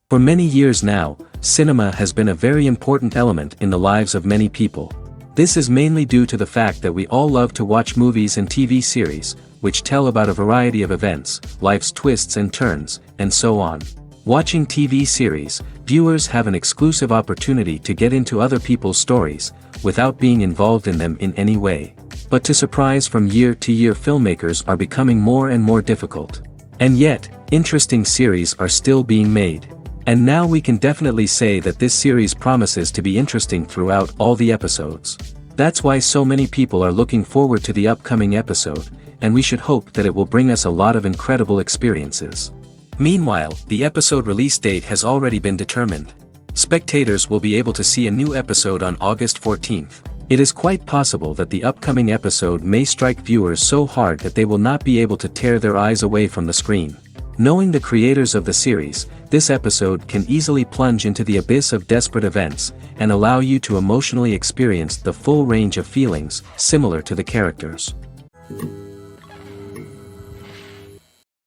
For many years now, cinema has been a very important element in the lives of many people. This is mainly due to the fact that we all love to watch movies and TV series, which tell about a variety of events, life's twists and turns, and so on. Watching TV series, viewers have an exclusive opportunity to get into other people's stories, without being involved in them in any way. But to surprise from year to year, filmmakers are becoming more and more difficult. And yet, interesting series are still being made. And now we can definitely say that this series promises to be interesting throughout all the episodes. That's why so many people are looking forward to the upcoming episode, and we should hope that it will bring us a lot of incredible experiences. Meanwhile, the episode release date has already been determined. Spectators will be able to see a new episode on August 14th. It is quite possible that the upcoming episode may strike viewers so hard that they will not be able to tear their eyes away from the screen. Knowing the creators of the series, this episode can easily plunge into the abyss of desperate events, and allow you to emotionally experience the full range of feelings, similar to the characters.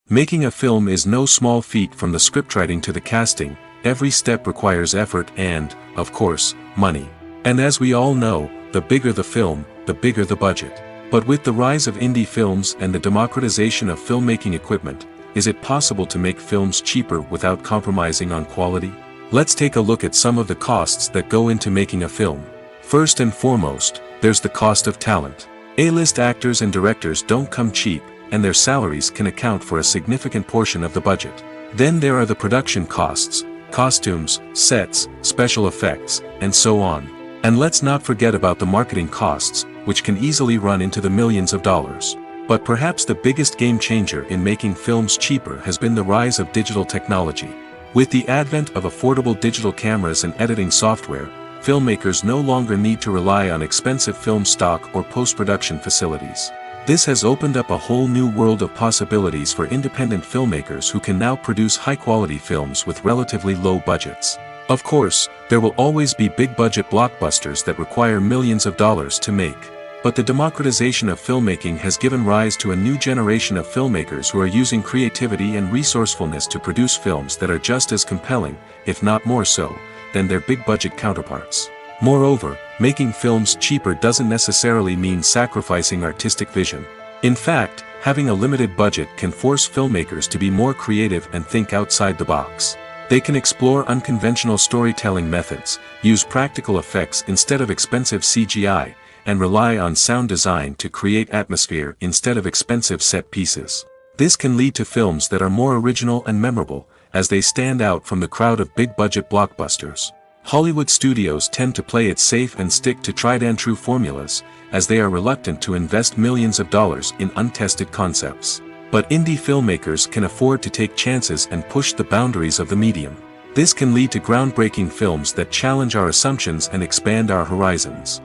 Making a film is no small feat. From the scriptwriting to the casting, every step requires effort and, of course, money. And as we all know, the bigger the film, the bigger the budget. But with the rise of indie films and the democratization of filmmaking equipment, is it possible to make films cheaper without compromising on quality? Let's take a look at some of the costs that go into making a film. First and foremost, there's the cost of talent. A-list actors and directors don't come cheap, and their salaries can account for a significant portion of the budget. Then there are the production costs, costumes, sets, special effects, and so on. And let's not forget about the marketing costs, which can easily run into the millions of dollars. But perhaps the biggest game changer in making films cheaper has been the rise of digital technology. With the advent of affordable digital cameras and editing software, filmmakers no longer need to rely on expensive film stock or post-production facilities. This has opened up a whole new world of possibilities for independent filmmakers who can now produce high-quality films with relatively low budgets. Of course, there will always be big-budget blockbusters that require millions of dollars to make. But the democratization of filmmaking has given rise to a new generation of filmmakers who are using creativity and resourcefulness to produce films that are just as compelling, if not more so, than their big-budget counterparts. Moreover, making films cheaper doesn't necessarily mean sacrificing artistic vision. In fact, having a limited budget can force filmmakers to be more creative and think outside the box. They can explore unconventional storytelling methods, use practical effects instead of expensive CGI, and rely on sound design to create atmosphere instead of expensive set pieces. This can lead to films that are more original and memorable, as they stand out from the crowd of big-budget blockbusters. Hollywood studios tend to play it safe and stick to tried-and-true formulas, as they are reluctant to invest millions of dollars in untested concepts. But indie filmmakers can afford to take chances and push the boundaries of the medium. This can lead to groundbreaking films that challenge our assumptions and expand our horizons.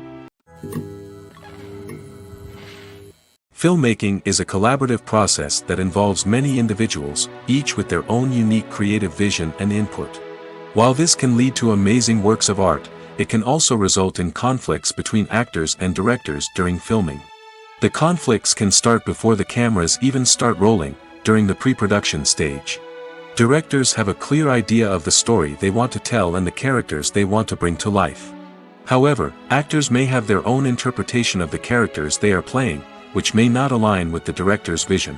Filmmaking is a collaborative process that involves many individuals, each with their own unique creative vision and input. While this can lead to amazing works of art, it can also result in conflicts between actors and directors during filming. The conflicts can start before the cameras even start rolling, during the pre-production stage. Directors have a clear idea of the story they want to tell and the characters they want to bring to life. However, actors may have their own interpretation of the characters they are playing, which may not align with the director's vision.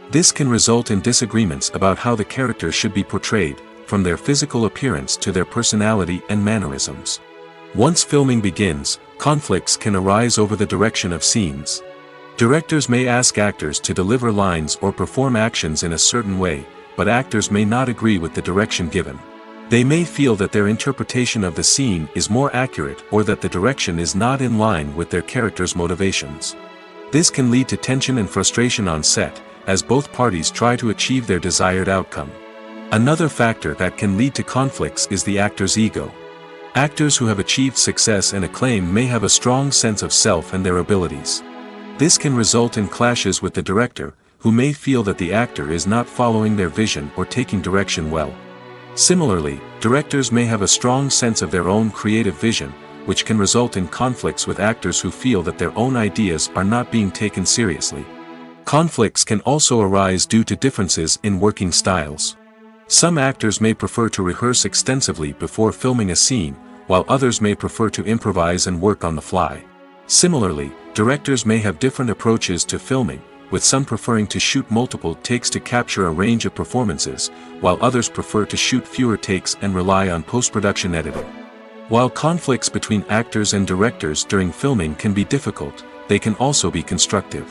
This can result in disagreements about how the character should be portrayed, from their physical appearance to their personality and mannerisms. Once filming begins, conflicts can arise over the direction of scenes. Directors may ask actors to deliver lines or perform actions in a certain way, but actors may not agree with the direction given. They may feel that their interpretation of the scene is more accurate or that the direction is not in line with their character's motivations. This can lead to tension and frustration on set, as both parties try to achieve their desired outcome. Another factor that can lead to conflicts is the actor's ego. Actors who have achieved success and acclaim may have a strong sense of self and their abilities. This can result in clashes with the director, who may feel that the actor is not following their vision or taking direction well. Similarly, directors may have a strong sense of their own creative vision, which can result in conflicts with actors who feel that their own ideas are not being taken seriously. Conflicts can also arise due to differences in working styles. Some actors may prefer to rehearse extensively before filming a scene, while others may prefer to improvise and work on the fly. Similarly, directors may have different approaches to filming, with some preferring to shoot multiple takes to capture a range of performances, while others prefer to shoot fewer takes and rely on post-production editing. While conflicts between actors and directors during filming can be difficult, they can also be constructive.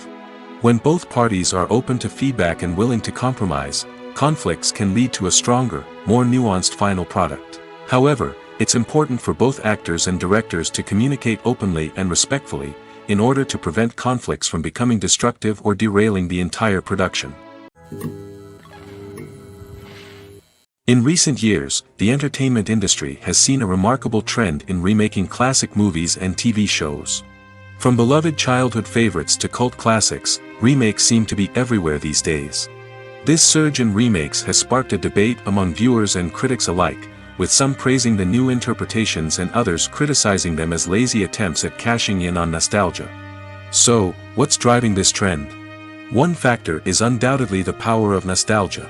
When both parties are open to feedback and willing to compromise, conflicts can lead to a stronger, more nuanced final product. However, it's important for both actors and directors to communicate openly and respectfully, in order to prevent conflicts from becoming destructive or derailing the entire production. In recent years, the entertainment industry has seen a remarkable trend in remaking classic movies and TV shows. From beloved childhood favorites to cult classics, remakes seem to be everywhere these days. This surge in remakes has sparked a debate among viewers and critics alike, with some praising the new interpretations and others criticizing them as lazy attempts at cashing in on nostalgia. So, what's driving this trend? One factor is undoubtedly the power of nostalgia.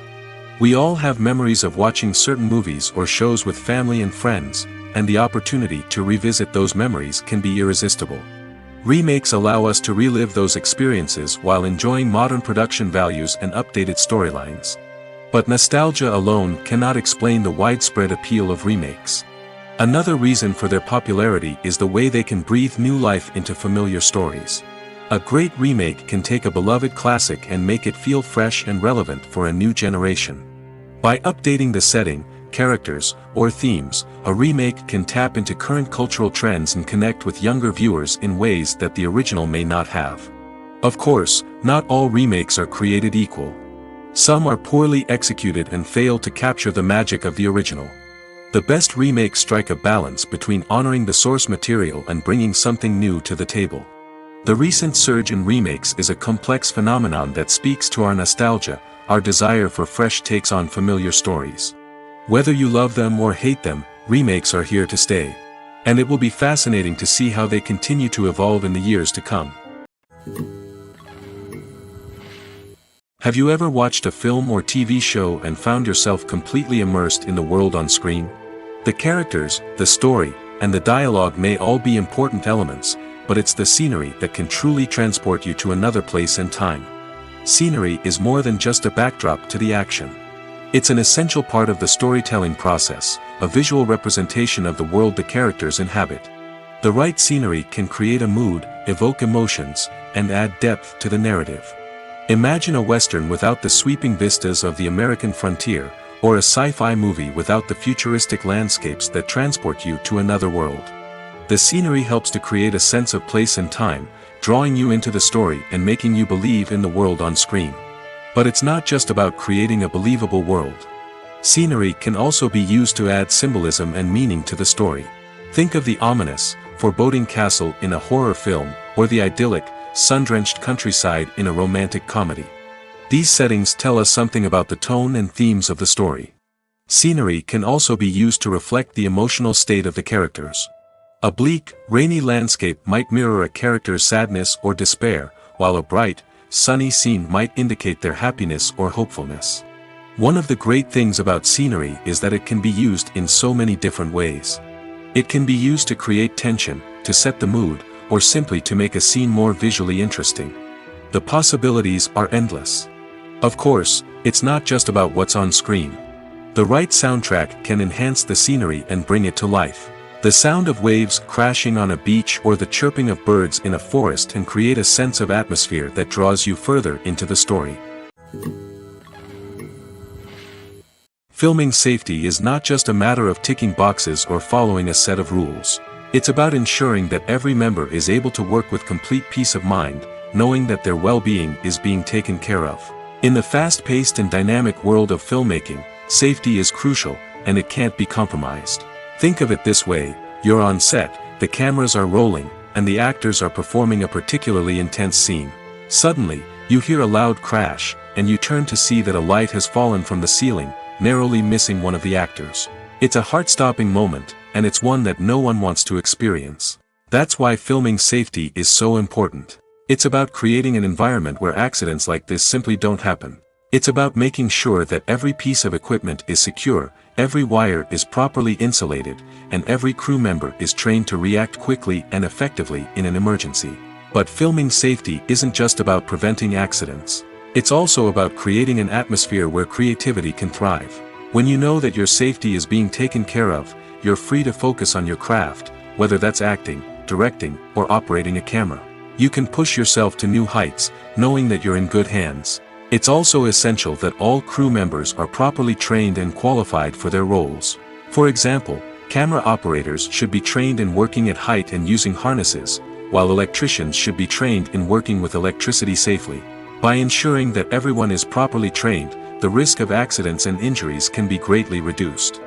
We all have memories of watching certain movies or shows with family and friends, and the opportunity to revisit those memories can be irresistible. Remakes allow us to relive those experiences while enjoying modern production values and updated storylines. But nostalgia alone cannot explain the widespread appeal of remakes. Another reason for their popularity is the way they can breathe new life into familiar stories. A great remake can take a beloved classic and make it feel fresh and relevant for a new generation. By updating the setting, characters, or themes, a remake can tap into current cultural trends and connect with younger viewers in ways that the original may not have. Of course, not all remakes are created equal. Some are poorly executed and fail to capture the magic of the original. The best remakes strike a balance between honoring the source material and bringing something new to the table. The recent surge in remakes is a complex phenomenon that speaks to our nostalgia, our desire for fresh takes on familiar stories. Whether you love them or hate them, remakes are here to stay. And it will be fascinating to see how they continue to evolve in the years to come. Have you ever watched a film or TV show and found yourself completely immersed in the world on screen? The characters, the story, and the dialogue may all be important elements, but it's the scenery that can truly transport you to another place and time. Scenery is more than just a backdrop to the action. It's an essential part of the storytelling process, a visual representation of the world the characters inhabit. The right scenery can create a mood, evoke emotions, and add depth to the narrative. Imagine a Western without the sweeping vistas of the American frontier, or a sci-fi movie without the futuristic landscapes that transport you to another world. The scenery helps to create a sense of place and time, drawing you into the story and making you believe in the world on screen. But it's not just about creating a believable world. Scenery can also be used to add symbolism and meaning to the story. Think of the ominous, foreboding castle in a horror film, or the idyllic, sun-drenched countryside in a romantic comedy. These settings tell us something about the tone and themes of the story. Scenery can also be used to reflect the emotional state of the characters. A bleak, rainy landscape might mirror a character's sadness or despair, while a bright, sunny scene might indicate their happiness or hopefulness. One of the great things about scenery is that it can be used in so many different ways. It can be used to create tension, to set the mood, or simply to make a scene more visually interesting. The possibilities are endless. Of course, it's not just about what's on screen. The right soundtrack can enhance the scenery and bring it to life. The sound of waves crashing on a beach or the chirping of birds in a forest can create a sense of atmosphere that draws you further into the story. Filming safety is not just a matter of ticking boxes or following a set of rules. It's about ensuring that every member is able to work with complete peace of mind, knowing that their well-being is being taken care of. In the fast-paced and dynamic world of filmmaking, safety is crucial, and it can't be compromised. Think of it this way: you're on set, the cameras are rolling, and the actors are performing a particularly intense scene. Suddenly, you hear a loud crash, and you turn to see that a light has fallen from the ceiling, narrowly missing one of the actors. It's a heart-stopping moment, and it's one that no one wants to experience. That's why filming safety is so important. It's about creating an environment where accidents like this simply don't happen. It's about making sure that every piece of equipment is secure, every wire is properly insulated, and every crew member is trained to react quickly and effectively in an emergency. But filming safety isn't just about preventing accidents. It's also about creating an atmosphere where creativity can thrive. When you know that your safety is being taken care of, you're free to focus on your craft, whether that's acting, directing, or operating a camera. You can push yourself to new heights, knowing that you're in good hands. It's also essential that all crew members are properly trained and qualified for their roles. For example, camera operators should be trained in working at height and using harnesses, while electricians should be trained in working with electricity safely. By ensuring that everyone is properly trained, the risk of accidents and injuries can be greatly reduced.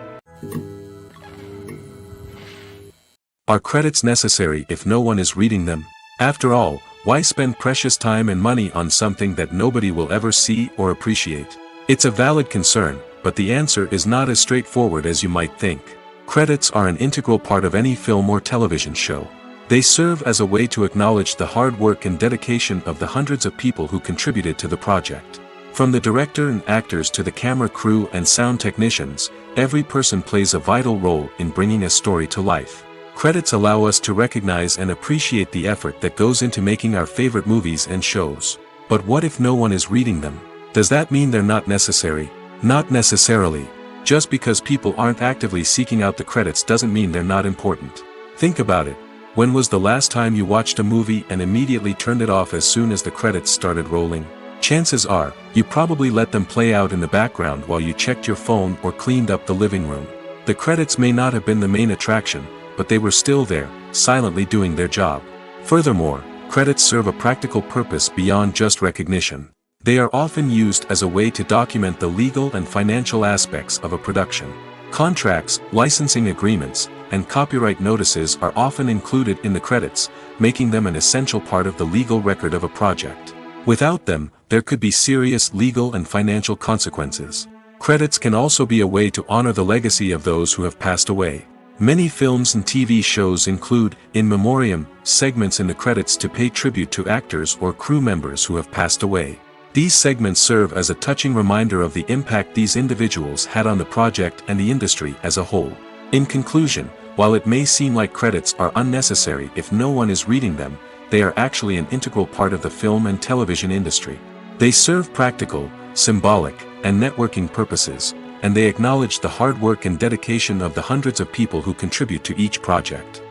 Are credits necessary if no one is reading them? After all, why spend precious time and money on something that nobody will ever see or appreciate? It's a valid concern, but the answer is not as straightforward as you might think. Credits are an integral part of any film or television show. They serve as a way to acknowledge the hard work and dedication of the hundreds of people who contributed to the project. From the director and actors to the camera crew and sound technicians, every person plays a vital role in bringing a story to life. Credits allow us to recognize and appreciate the effort that goes into making our favorite movies and shows. But what if no one is reading them? Does that mean they're not necessary? Not necessarily. Just because people aren't actively seeking out the credits doesn't mean they're not important. Think about it. When was the last time you watched a movie and immediately turned it off as soon as the credits started rolling? Chances are, you probably let them play out in the background while you checked your phone or cleaned up the living room. The credits may not have been the main attraction, but they were still there, silently doing their job. Furthermore, credits serve a practical purpose beyond just recognition. They are often used as a way to document the legal and financial aspects of a production. Contracts, licensing agreements, and copyright notices are often included in the credits, making them an essential part of the legal record of a project. Without them, there could be serious legal and financial consequences. Credits can also be a way to honor the legacy of those who have passed away. Many films and TV shows include, in memoriam, segments in the credits to pay tribute to actors or crew members who have passed away. These segments serve as a touching reminder of the impact these individuals had on the project and the industry as a whole. In conclusion, while it may seem like credits are unnecessary if no one is reading them, they are actually an integral part of the film and television industry. They serve practical, symbolic, and networking purposes, and they acknowledge the hard work and dedication of the hundreds of people who contribute to each project.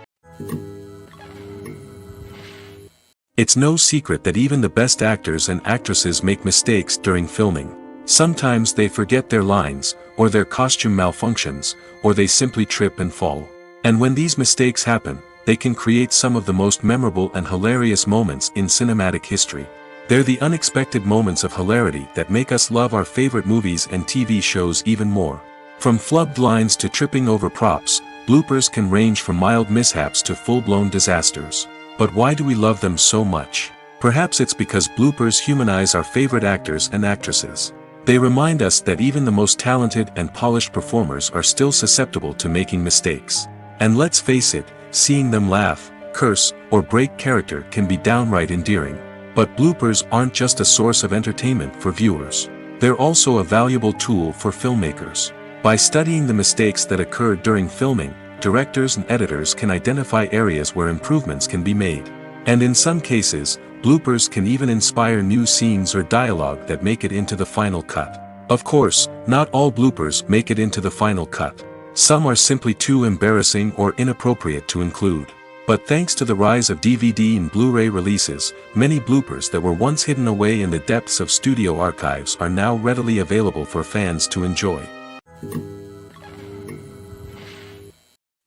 It's no secret that even the best actors and actresses make mistakes during filming. Sometimes they forget their lines, or their costume malfunctions, or they simply trip and fall. And when these mistakes happen, they can create some of the most memorable and hilarious moments in cinematic history. They're the unexpected moments of hilarity that make us love our favorite movies and TV shows even more. From flubbed lines to tripping over props, bloopers can range from mild mishaps to full-blown disasters. But why do we love them so much? Perhaps it's because bloopers humanize our favorite actors and actresses. They remind us that even the most talented and polished performers are still susceptible to making mistakes. And let's face it, seeing them laugh, curse, or break character can be downright endearing. But bloopers aren't just a source of entertainment for viewers. They're also a valuable tool for filmmakers. By studying the mistakes that occurred during filming, directors and editors can identify areas where improvements can be made. And in some cases, bloopers can even inspire new scenes or dialogue that make it into the final cut. Of course, not all bloopers make it into the final cut. Some are simply too embarrassing or inappropriate to include. But thanks to the rise of DVD and Blu-ray releases, many bloopers that were once hidden away in the depths of studio archives are now readily available for fans to enjoy.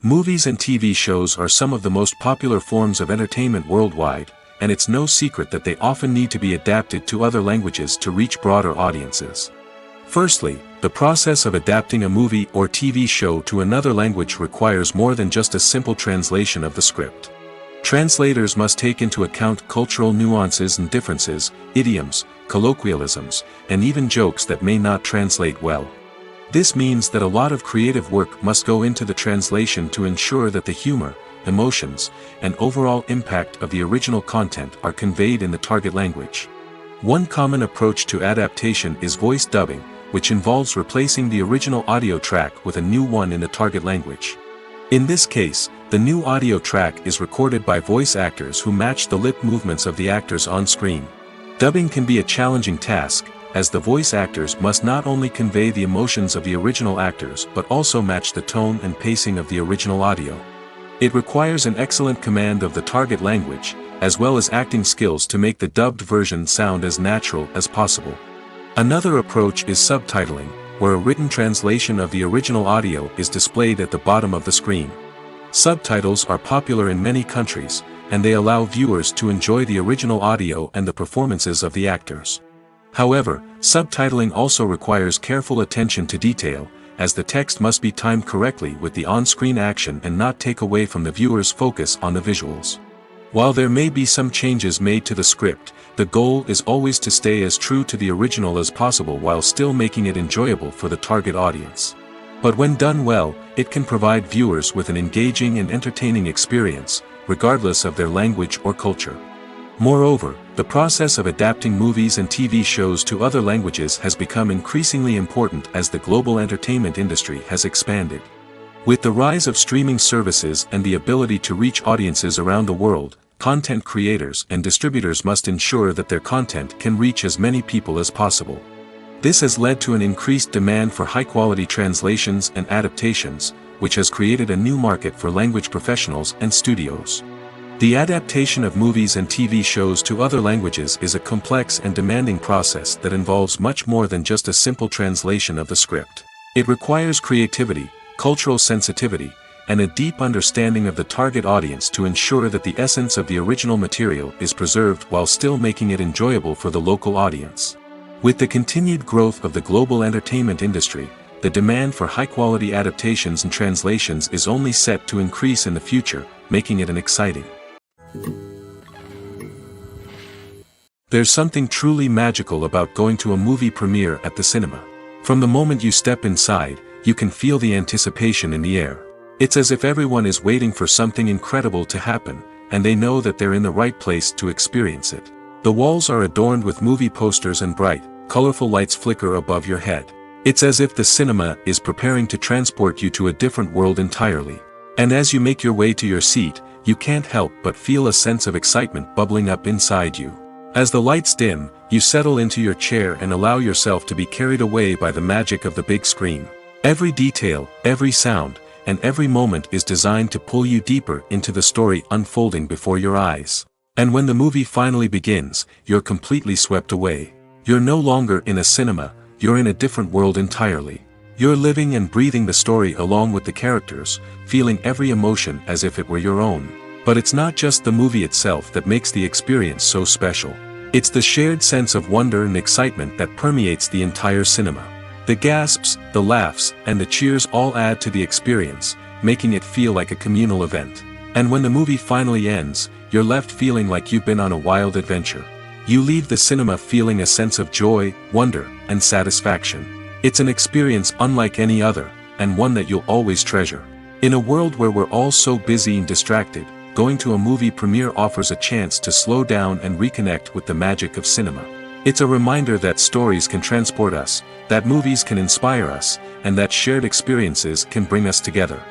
Movies and TV shows are some of the most popular forms of entertainment worldwide, and it's no secret that they often need to be adapted to other languages to reach broader audiences. Firstly, the process of adapting a movie or TV show to another language requires more than just a simple translation of the script. Translators must take into account cultural nuances and differences, idioms, colloquialisms, and even jokes that may not translate well. This means that a lot of creative work must go into the translation to ensure that the humor, emotions, and overall impact of the original content are conveyed in the target language. One common approach to adaptation is voice dubbing, which involves replacing the original audio track with a new one in the target language. In this case, the new audio track is recorded by voice actors who match the lip movements of the actors on screen. Dubbing can be a challenging task, as the voice actors must not only convey the emotions of the original actors but also match the tone and pacing of the original audio. It requires an excellent command of the target language, as well as acting skills to make the dubbed version sound as natural as possible. Another approach is subtitling, where a written translation of the original audio is displayed at the bottom of the screen. Subtitles are popular in many countries, and they allow viewers to enjoy the original audio and the performances of the actors. However, subtitling also requires careful attention to detail, as the text must be timed correctly with the on-screen action and not take away from the viewer's focus on the visuals. While there may be some changes made to the script, the goal is always to stay as true to the original as possible while still making it enjoyable for the target audience. But when done well, it can provide viewers with an engaging and entertaining experience, regardless of their language or culture. Moreover, the process of adapting movies and TV shows to other languages has become increasingly important as the global entertainment industry has expanded. With the rise of streaming services and the ability to reach audiences around the world, content creators and distributors must ensure that their content can reach as many people as possible. This has led to an increased demand for high-quality translations and adaptations, which has created a new market for language professionals and studios. The adaptation of movies and TV shows to other languages is a complex and demanding process that involves much more than just a simple translation of the script. It requires creativity, cultural sensitivity, and a deep understanding of the target audience to ensure that the essence of the original material is preserved while still making it enjoyable for the local audience. With the continued growth of the global entertainment industry, the demand for high-quality adaptations and translations is only set to increase in the future, making it an exciting. There's something truly magical about going to a movie premiere at the cinema. From the moment you step inside, you can feel the anticipation in the air. It's as if everyone is waiting for something incredible to happen, and they know that they're in the right place to experience it. The walls are adorned with movie posters and bright, colorful lights flicker above your head. It's as if the cinema is preparing to transport you to a different world entirely. And as you make your way to your seat, you can't help but feel a sense of excitement bubbling up inside you. As the lights dim, you settle into your chair and allow yourself to be carried away by the magic of the big screen. Every detail, every sound, and every moment is designed to pull you deeper into the story unfolding before your eyes. And when the movie finally begins, you're completely swept away. You're no longer in a cinema, you're in a different world entirely. You're living and breathing the story along with the characters, feeling every emotion as if it were your own. But it's not just the movie itself that makes the experience so special. It's the shared sense of wonder and excitement that permeates the entire cinema. The gasps, the laughs, and the cheers all add to the experience, making it feel like a communal event. And when the movie finally ends, you're left feeling like you've been on a wild adventure. You leave the cinema feeling a sense of joy, wonder, and satisfaction. It's an experience unlike any other, and one that you'll always treasure. In a world where we're all so busy and distracted, going to a movie premiere offers a chance to slow down and reconnect with the magic of cinema. It's a reminder that stories can transport us, that movies can inspire us, and that shared experiences can bring us together.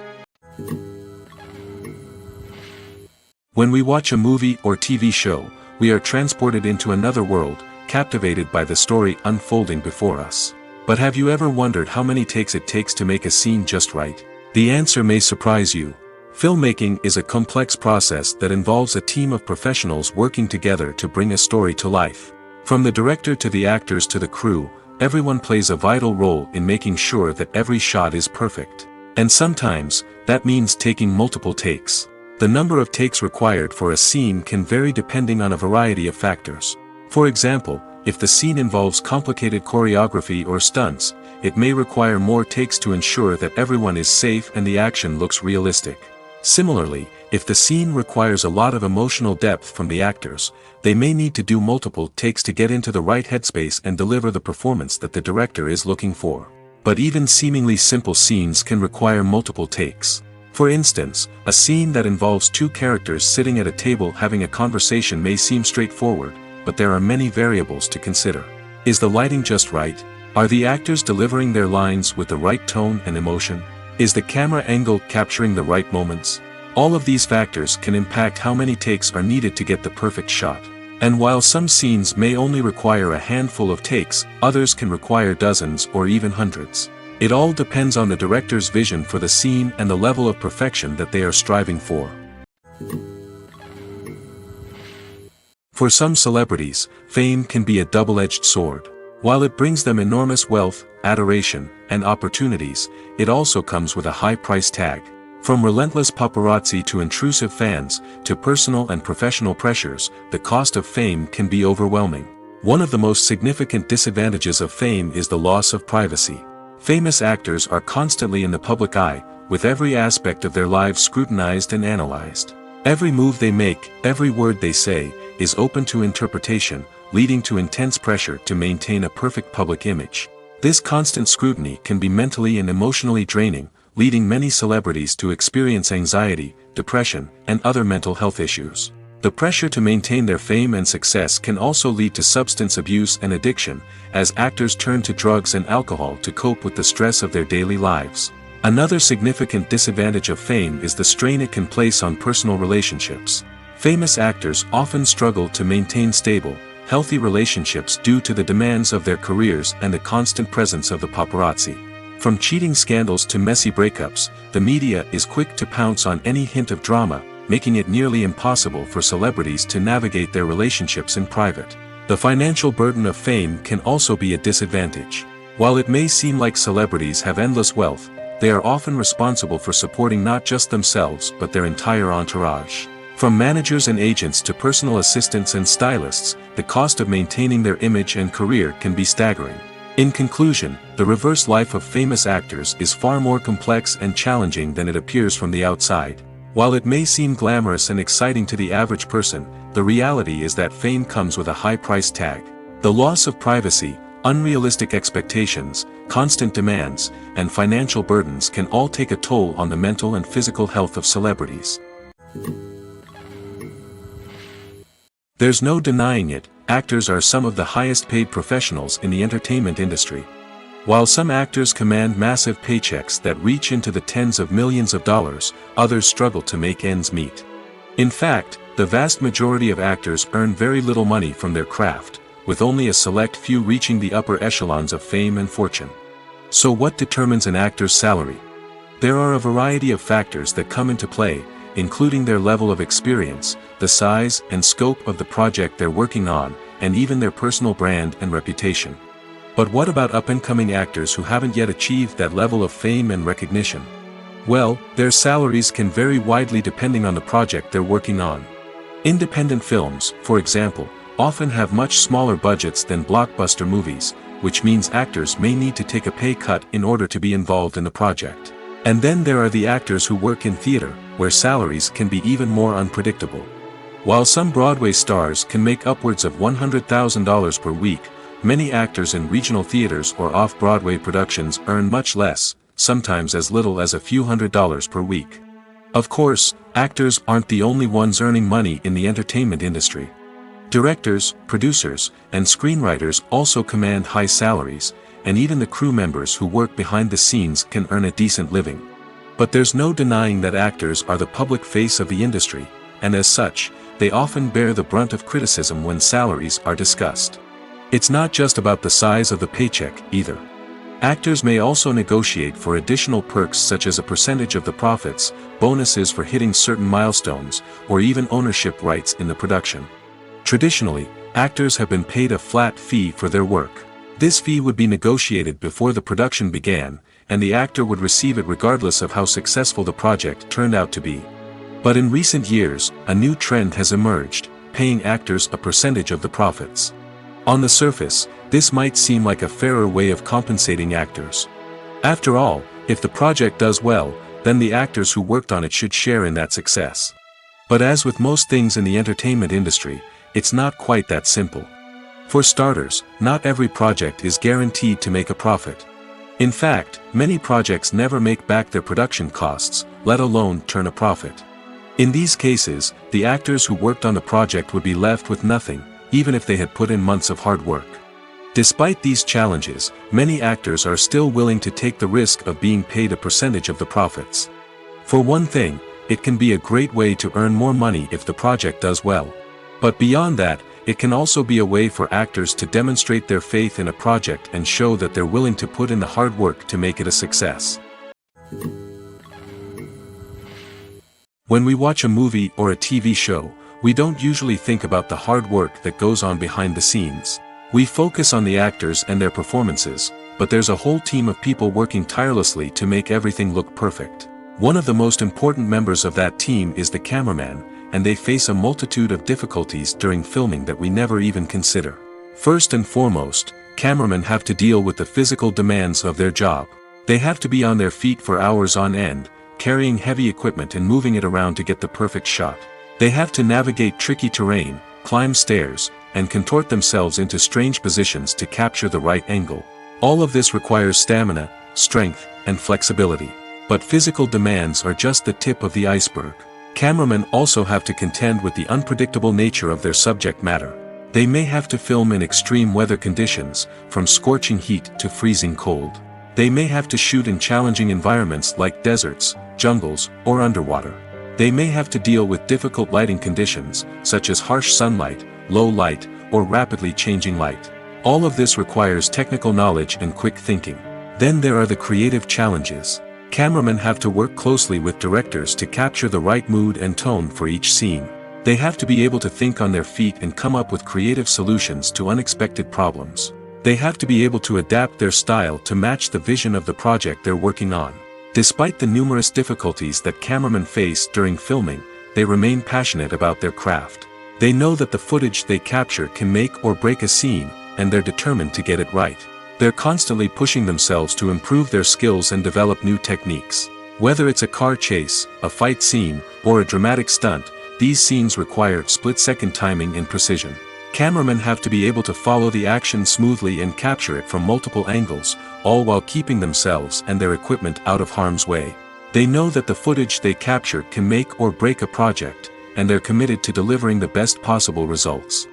When we watch a movie or TV show, we are transported into another world, captivated by the story unfolding before us. But have you ever wondered how many takes it takes to make a scene just right? The answer may surprise you. Filmmaking is a complex process that involves a team of professionals working together to bring a story to life. From the director to the actors to the crew, everyone plays a vital role in making sure that every shot is perfect. And sometimes, that means taking multiple takes. The number of takes required for a scene can vary depending on a variety of factors. For example, if the scene involves complicated choreography or stunts, it may require more takes to ensure that everyone is safe and the action looks realistic. Similarly, if the scene requires a lot of emotional depth from the actors, they may need to do multiple takes to get into the right headspace and deliver the performance that the director is looking for. But even seemingly simple scenes can require multiple takes. For instance, a scene that involves two characters sitting at a table having a conversation may seem straightforward, but there are many variables to consider. Is the lighting just right? Are the actors delivering their lines with the right tone and emotion? Is the camera angle capturing the right moments? All of these factors can impact how many takes are needed to get the perfect shot. And while some scenes may only require a handful of takes, others can require dozens or even hundreds. It all depends on the director's vision for the scene and the level of perfection that they are striving for. For some celebrities, fame can be a double-edged sword. While it brings them enormous wealth, adoration, and opportunities, it also comes with a high price tag. From relentless paparazzi to intrusive fans, to personal and professional pressures, the cost of fame can be overwhelming. One of the most significant disadvantages of fame is the loss of privacy. Famous actors are constantly in the public eye, with every aspect of their lives scrutinized and analyzed. Every move they make, every word they say, is open to interpretation, leading to intense pressure to maintain a perfect public image. This constant scrutiny can be mentally and emotionally draining, leading many celebrities to experience anxiety, depression, and other mental health issues. The pressure to maintain their fame and success can also lead to substance abuse and addiction, as actors turn to drugs and alcohol to cope with the stress of their daily lives. Another significant disadvantage of fame is the strain it can place on personal relationships. Famous actors often struggle to maintain stable, healthy relationships due to the demands of their careers and the constant presence of the paparazzi. From cheating scandals to messy breakups, the media is quick to pounce on any hint of drama, making it nearly impossible for celebrities to navigate their relationships in private. The financial burden of fame can also be a disadvantage. While it may seem like celebrities have endless wealth, they are often responsible for supporting not just themselves but their entire entourage. From managers and agents to personal assistants and stylists, the cost of maintaining their image and career can be staggering. In conclusion, the reverse life of famous actors is far more complex and challenging than it appears from the outside. While it may seem glamorous and exciting to the average person, the reality is that fame comes with a high price tag. The loss of privacy, unrealistic expectations, constant demands, and financial burdens can all take a toll on the mental and physical health of celebrities. There's no denying it, actors are some of the highest paid professionals in the entertainment industry. While some actors command massive paychecks that reach into the tens of millions of dollars, others struggle to make ends meet. In fact, the vast majority of actors earn very little money from their craft, with only a select few reaching the upper echelons of fame and fortune. So what determines an actor's salary? There are a variety of factors that come into play, including their level of experience, the size and scope of the project they're working on, and even their personal brand and reputation. But what about up-and-coming actors who haven't yet achieved that level of fame and recognition? Well, their salaries can vary widely depending on the project they're working on. Independent films, for example, often have much smaller budgets than blockbuster movies, which means actors may need to take a pay cut in order to be involved in the project. And then there are the actors who work in theater, where salaries can be even more unpredictable. While some Broadway stars can make upwards of $100,000 per week, many actors in regional theaters or off-Broadway productions earn much less, sometimes as little as a few $100s per week. Of course, actors aren't the only ones earning money in the entertainment industry. Directors, producers, and screenwriters also command high salaries, and even the crew members who work behind the scenes can earn a decent living. But there's no denying that actors are the public face of the industry, and as such, they often bear the brunt of criticism when salaries are discussed. It's not just about the size of the paycheck, either. Actors may also negotiate for additional perks such as a percentage of the profits, bonuses for hitting certain milestones, or even ownership rights in the production. Traditionally, actors have been paid a flat fee for their work. This fee would be negotiated before the production began, and the actor would receive it regardless of how successful the project turned out to be. But in recent years, a new trend has emerged, paying actors a percentage of the profits. On the surface, this might seem like a fairer way of compensating actors. After all, if the project does well, then the actors who worked on it should share in that success. But as with most things in the entertainment industry, it's not quite that simple. For starters, not every project is guaranteed to make a profit. In fact, many projects never make back their production costs, let alone turn a profit. In these cases, the actors who worked on the project would be left with nothing, even if they had put in months of hard work. Despite these challenges, many actors are still willing to take the risk of being paid a percentage of the profits. For one thing, it can be a great way to earn more money if the project does well. But beyond that, it can also be a way for actors to demonstrate their faith in a project and show that they're willing to put in the hard work to make it a success. When we watch a movie or a TV show, we don't usually think about the hard work that goes on behind the scenes. We focus on the actors and their performances, but there's a whole team of people working tirelessly to make everything look perfect. One of the most important members of that team is the cameraman, and they face a multitude of difficulties during filming that we never even consider. First and foremost, cameramen have to deal with the physical demands of their job. They have to be on their feet for hours on end, carrying heavy equipment and moving it around to get the perfect shot. They have to navigate tricky terrain, climb stairs, and contort themselves into strange positions to capture the right angle. All of this requires stamina, strength, and flexibility. But physical demands are just the tip of the iceberg. Cameramen also have to contend with the unpredictable nature of their subject matter. They may have to film in extreme weather conditions, from scorching heat to freezing cold. They may have to shoot in challenging environments like deserts, jungles, or underwater. They may have to deal with difficult lighting conditions, such as harsh sunlight, low light, or rapidly changing light. All of this requires technical knowledge and quick thinking. Then there are the creative challenges. Cameramen have to work closely with directors to capture the right mood and tone for each scene. They have to be able to think on their feet and come up with creative solutions to unexpected problems. They have to be able to adapt their style to match the vision of the project they're working on. Despite the numerous difficulties that cameramen face during filming, they remain passionate about their craft. They know that the footage they capture can make or break a scene, and they're determined to get it right. They're constantly pushing themselves to improve their skills and develop new techniques. Whether it's a car chase, a fight scene, or a dramatic stunt, these scenes require split-second timing and precision. Cameramen have to be able to follow the action smoothly and capture it from multiple angles, all while keeping themselves and their equipment out of harm's way. They know that the footage they capture can make or break a project, and they're committed to delivering the best possible results.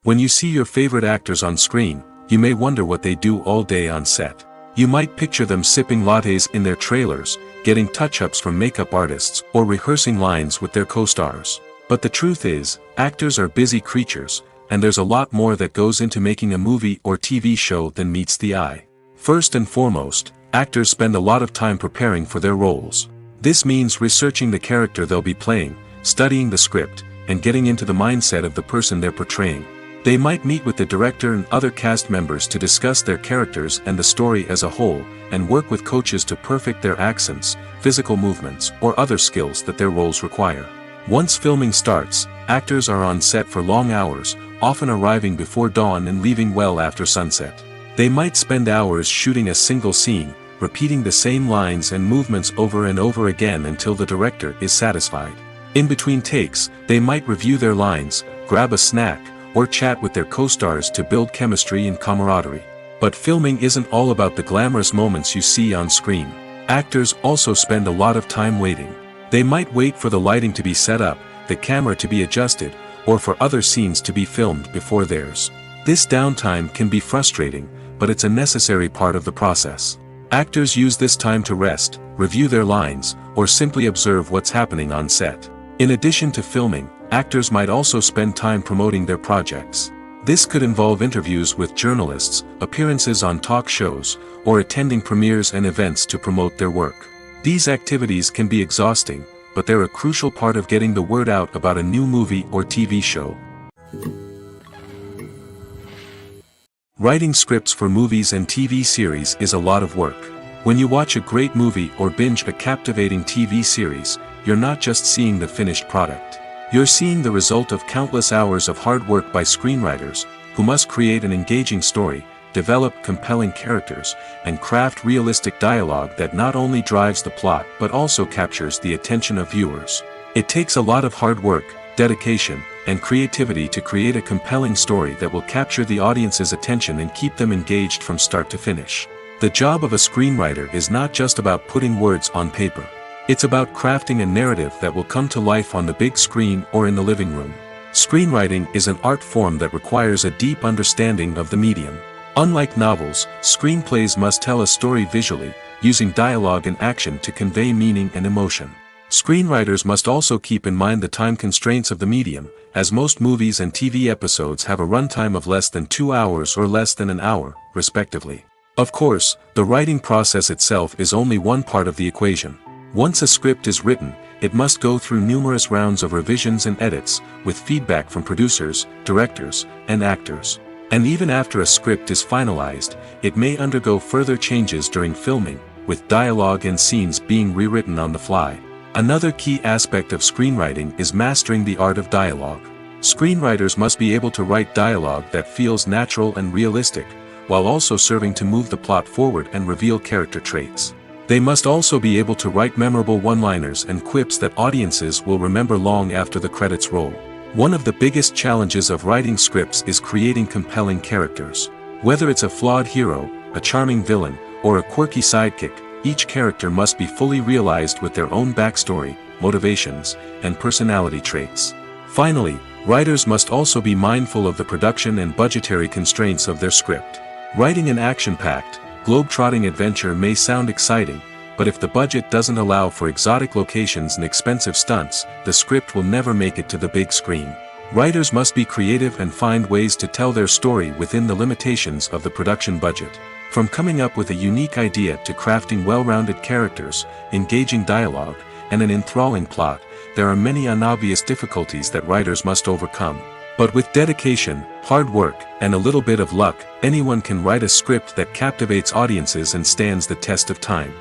When you see your favorite actors on screen, you may wonder what they do all day on set. You might picture them sipping lattes in their trailers, getting touch-ups from makeup artists, or rehearsing lines with their co-stars. But the truth is, actors are busy creatures, and there's a lot more that goes into making a movie or TV show than meets the eye. First and foremost, actors spend a lot of time preparing for their roles. This means researching the character they'll be playing, studying the script, and getting into the mindset of the person they're portraying. They might meet with the director and other cast members to discuss their characters and the story as a whole, and work with coaches to perfect their accents, physical movements, or other skills that their roles require. Once filming starts, actors are on set for long hours, often arriving before dawn and leaving well after sunset. They might spend hours shooting a single scene, repeating the same lines and movements over and over again until the director is satisfied. In between takes, they might review their lines, grab a snack, or chat with their co-stars to build chemistry and camaraderie. But filming isn't all about the glamorous moments you see on screen. Actors also spend a lot of time waiting. They might wait for the lighting to be set up, the camera to be adjusted, or for other scenes to be filmed before theirs. This downtime can be frustrating, but it's a necessary part of the process. Actors use this time to rest, review their lines, or simply observe what's happening on set. In addition to filming, actors might also spend time promoting their projects. This could involve interviews with journalists, appearances on talk shows, or attending premieres and events to promote their work. These activities can be exhausting, but they're a crucial part of getting the word out about a new movie or TV show. Writing scripts for movies and TV series is a lot of work. When you watch a great movie or binge a captivating TV series, you're not just seeing the finished product. You're seeing the result of countless hours of hard work by screenwriters, who must create an engaging story, develop compelling characters, and craft realistic dialogue that not only drives the plot but also captures the attention of viewers. It takes a lot of hard work, dedication, and creativity to create a compelling story that will capture the audience's attention and keep them engaged from start to finish. The job of a screenwriter is not just about putting words on paper. It's about crafting a narrative that will come to life on the big screen or in the living room. Screenwriting is an art form that requires a deep understanding of the medium. Unlike novels, screenplays must tell a story visually, using dialogue and action to convey meaning and emotion. Screenwriters must also keep in mind the time constraints of the medium, as most movies and TV episodes have a runtime of less than 2 hours or less than an hour, respectively. Of course, the writing process itself is only one part of the equation. Once a script is written, it must go through numerous rounds of revisions and edits, with feedback from producers, directors, and actors. And even after a script is finalized, it may undergo further changes during filming, with dialogue and scenes being rewritten on the fly. Another key aspect of screenwriting is mastering the art of dialogue. Screenwriters must be able to write dialogue that feels natural and realistic, while also serving to move the plot forward and reveal character traits. They must also be able to write memorable one-liners and quips that audiences will remember long after the credits roll. One of the biggest challenges of writing scripts is creating compelling characters. Whether it's a flawed hero, a charming villain, or a quirky sidekick, each character must be fully realized with their own backstory, motivations, and personality traits. Finally, writers must also be mindful of the production and budgetary constraints of their script. Writing an action-packed, globe-trotting adventure may sound exciting, but if the budget doesn't allow for exotic locations and expensive stunts, the script will never make it to the big screen. Writers must be creative and find ways to tell their story within the limitations of the production budget. From coming up with a unique idea to crafting well-rounded characters, engaging dialogue, and an enthralling plot, there are many unobvious difficulties that writers must overcome. But with dedication, hard work, and a little bit of luck, anyone can write a script that captivates audiences and stands the test of time.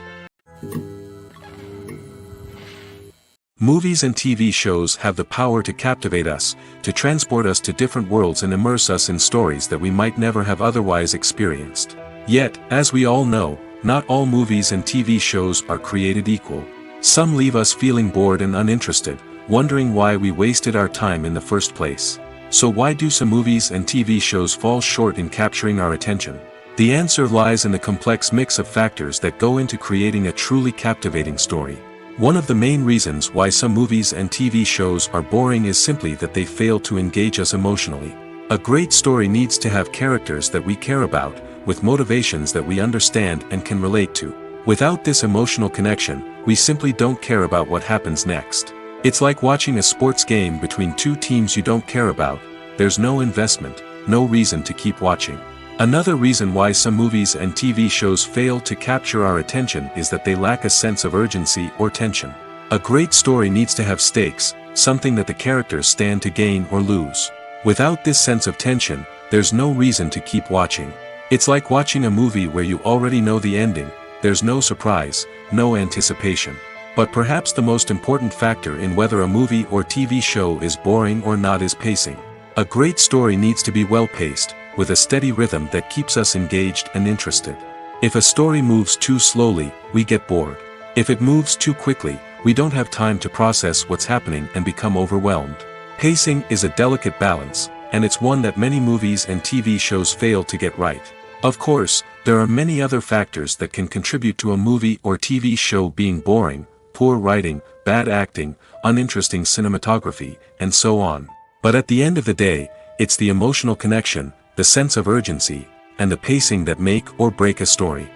Movies and TV shows have the power to captivate us, to transport us to different worlds and immerse us in stories that we might never have otherwise experienced. Yet, as we all know, not all movies and TV shows are created equal. Some leave us feeling bored and uninterested, wondering why we wasted our time in the first place. So why do some movies and TV shows fall short in capturing our attention? The answer lies in the complex mix of factors that go into creating a truly captivating story. One of the main reasons why some movies and TV shows are boring is simply that they fail to engage us emotionally. A great story needs to have characters that we care about, with motivations that we understand and can relate to. Without this emotional connection, we simply don't care about what happens next. It's like watching a sports game between two teams you don't care about. There's no investment, no reason to keep watching. Another reason why some movies and TV shows fail to capture our attention is that they lack a sense of urgency or tension. A great story needs to have stakes, something that the characters stand to gain or lose. Without this sense of tension, there's no reason to keep watching. It's like watching a movie where you already know the ending. There's no surprise, no anticipation. But perhaps the most important factor in whether a movie or TV show is boring or not is pacing. A great story needs to be well-paced, with a steady rhythm that keeps us engaged and interested. If a story moves too slowly, we get bored. If it moves too quickly, we don't have time to process what's happening and become overwhelmed. Pacing is a delicate balance, and it's one that many movies and TV shows fail to get right. Of course, there are many other factors that can contribute to a movie or TV show being boring: poor writing, bad acting, uninteresting cinematography, and so on. But at the end of the day, it's the emotional connection, the sense of urgency, and the pacing that make or break a story.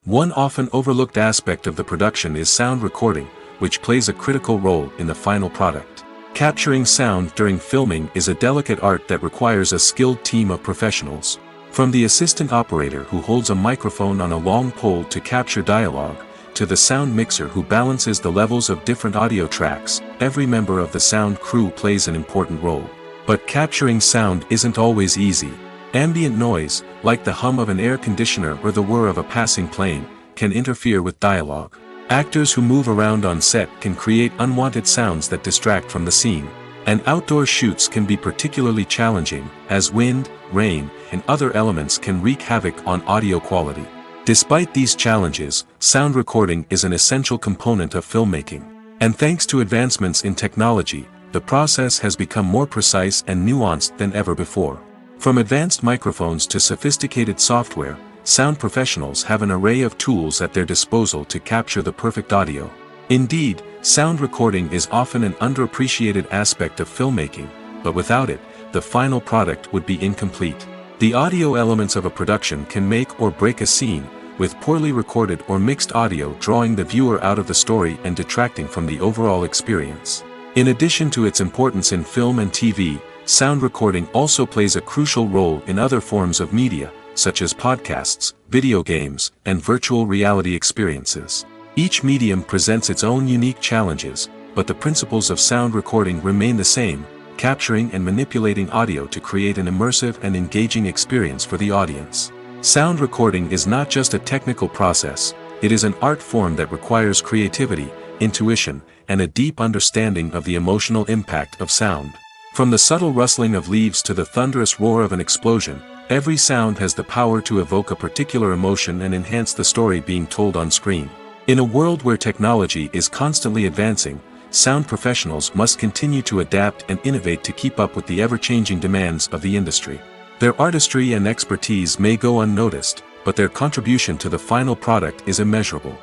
One often overlooked aspect of the production is sound recording, which plays a critical role in the final product. Capturing sound during filming is a delicate art that requires a skilled team of professionals. From the assistant operator who holds a microphone on a long pole to capture dialogue, to the sound mixer who balances the levels of different audio tracks, every member of the sound crew plays an important role. But capturing sound isn't always easy. Ambient noise, like the hum of an air conditioner or the whir of a passing plane, can interfere with dialogue. Actors who move around on set can create unwanted sounds that distract from the scene. And outdoor shoots can be particularly challenging, as wind, rain, and other elements can wreak havoc on audio quality. Despite these challenges, sound recording is an essential component of filmmaking. And thanks to advancements in technology, the process has become more precise and nuanced than ever before. From advanced microphones to sophisticated software, sound professionals have an array of tools at their disposal to capture the perfect audio. Indeed, sound recording is often an underappreciated aspect of filmmaking, but without it, the final product would be incomplete. The audio elements of a production can make or break a scene, with poorly recorded or mixed audio drawing the viewer out of the story and detracting from the overall experience. In addition to its importance in film and TV, sound recording also plays a crucial role in other forms of media, such as podcasts, video games, and virtual reality experiences. Each medium presents its own unique challenges, but the principles of sound recording remain the same, capturing and manipulating audio to create an immersive and engaging experience for the audience. Sound recording is not just a technical process, it is an art form that requires creativity, intuition, and a deep understanding of the emotional impact of sound. From the subtle rustling of leaves to the thunderous roar of an explosion, every sound has the power to evoke a particular emotion and enhance the story being told on screen. In a world where technology is constantly advancing, sound professionals must continue to adapt and innovate to keep up with the ever-changing demands of the industry. Their artistry and expertise may go unnoticed, but their contribution to the final product is immeasurable.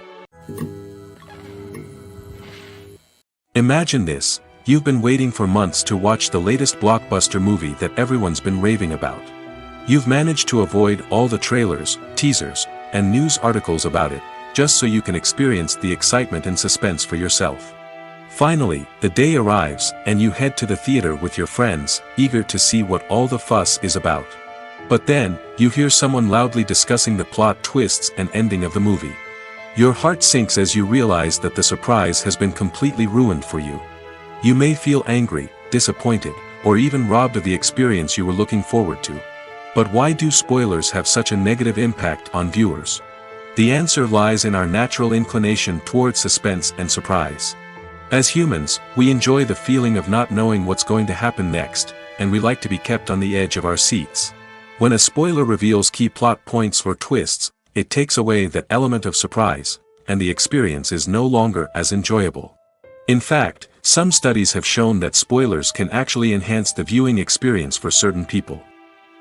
Imagine this: you've been waiting for months to watch the latest blockbuster movie that everyone's been raving about. You've managed to avoid all the trailers, teasers, and news articles about it, just so you can experience the excitement and suspense for yourself. Finally, the day arrives, and you head to the theater with your friends, eager to see what all the fuss is about. But then, you hear someone loudly discussing the plot twists and ending of the movie. Your heart sinks as you realize that the surprise has been completely ruined for you. You may feel angry, disappointed, or even robbed of the experience you were looking forward to. But why do spoilers have such a negative impact on viewers? The answer lies in our natural inclination towards suspense and surprise. As humans, we enjoy the feeling of not knowing what's going to happen next, and we like to be kept on the edge of our seats. When a spoiler reveals key plot points or twists, it takes away that element of surprise, and the experience is no longer as enjoyable. In fact, some studies have shown that spoilers can actually enhance the viewing experience for certain people.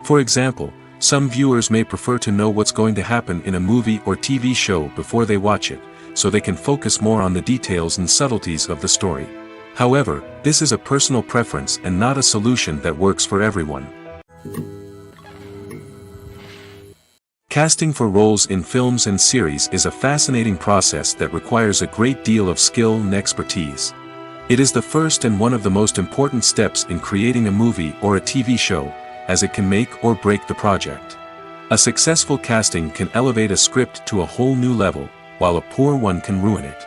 For example, some viewers may prefer to know what's going to happen in a movie or TV show before they watch it, so they can focus more on the details and subtleties of the story. However, this is a personal preference and not a solution that works for everyone. Casting for roles in films and series is a fascinating process that requires a great deal of skill and expertise. It is the first and one of the most important steps in creating a movie or a TV show, as it can make or break the project. A successful casting can elevate a script to a whole new level, while a poor one can ruin it.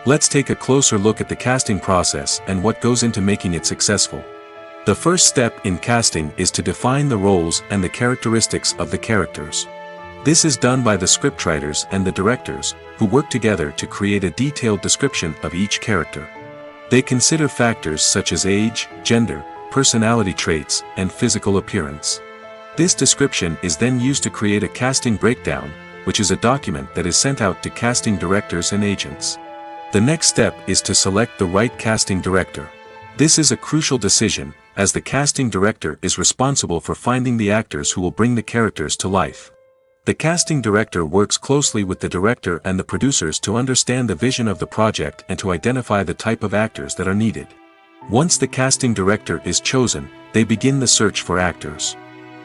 Let's take a closer look at the casting process and what goes into making it successful. The first step in casting is to define the roles and the characteristics of the characters. This is done by the scriptwriters and the directors, who work together to create a detailed description of each character. They consider factors such as age, gender, personality traits, and physical appearance. This description is then used to create a casting breakdown, which is a document that is sent out to casting directors and agents. The next step is to select the right casting director. This is a crucial decision, as the casting director is responsible for finding the actors who will bring the characters to life. The casting director works closely with the director and the producers to understand the vision of the project and to identify the type of actors that are needed. Once the casting director is chosen, they begin the search for actors.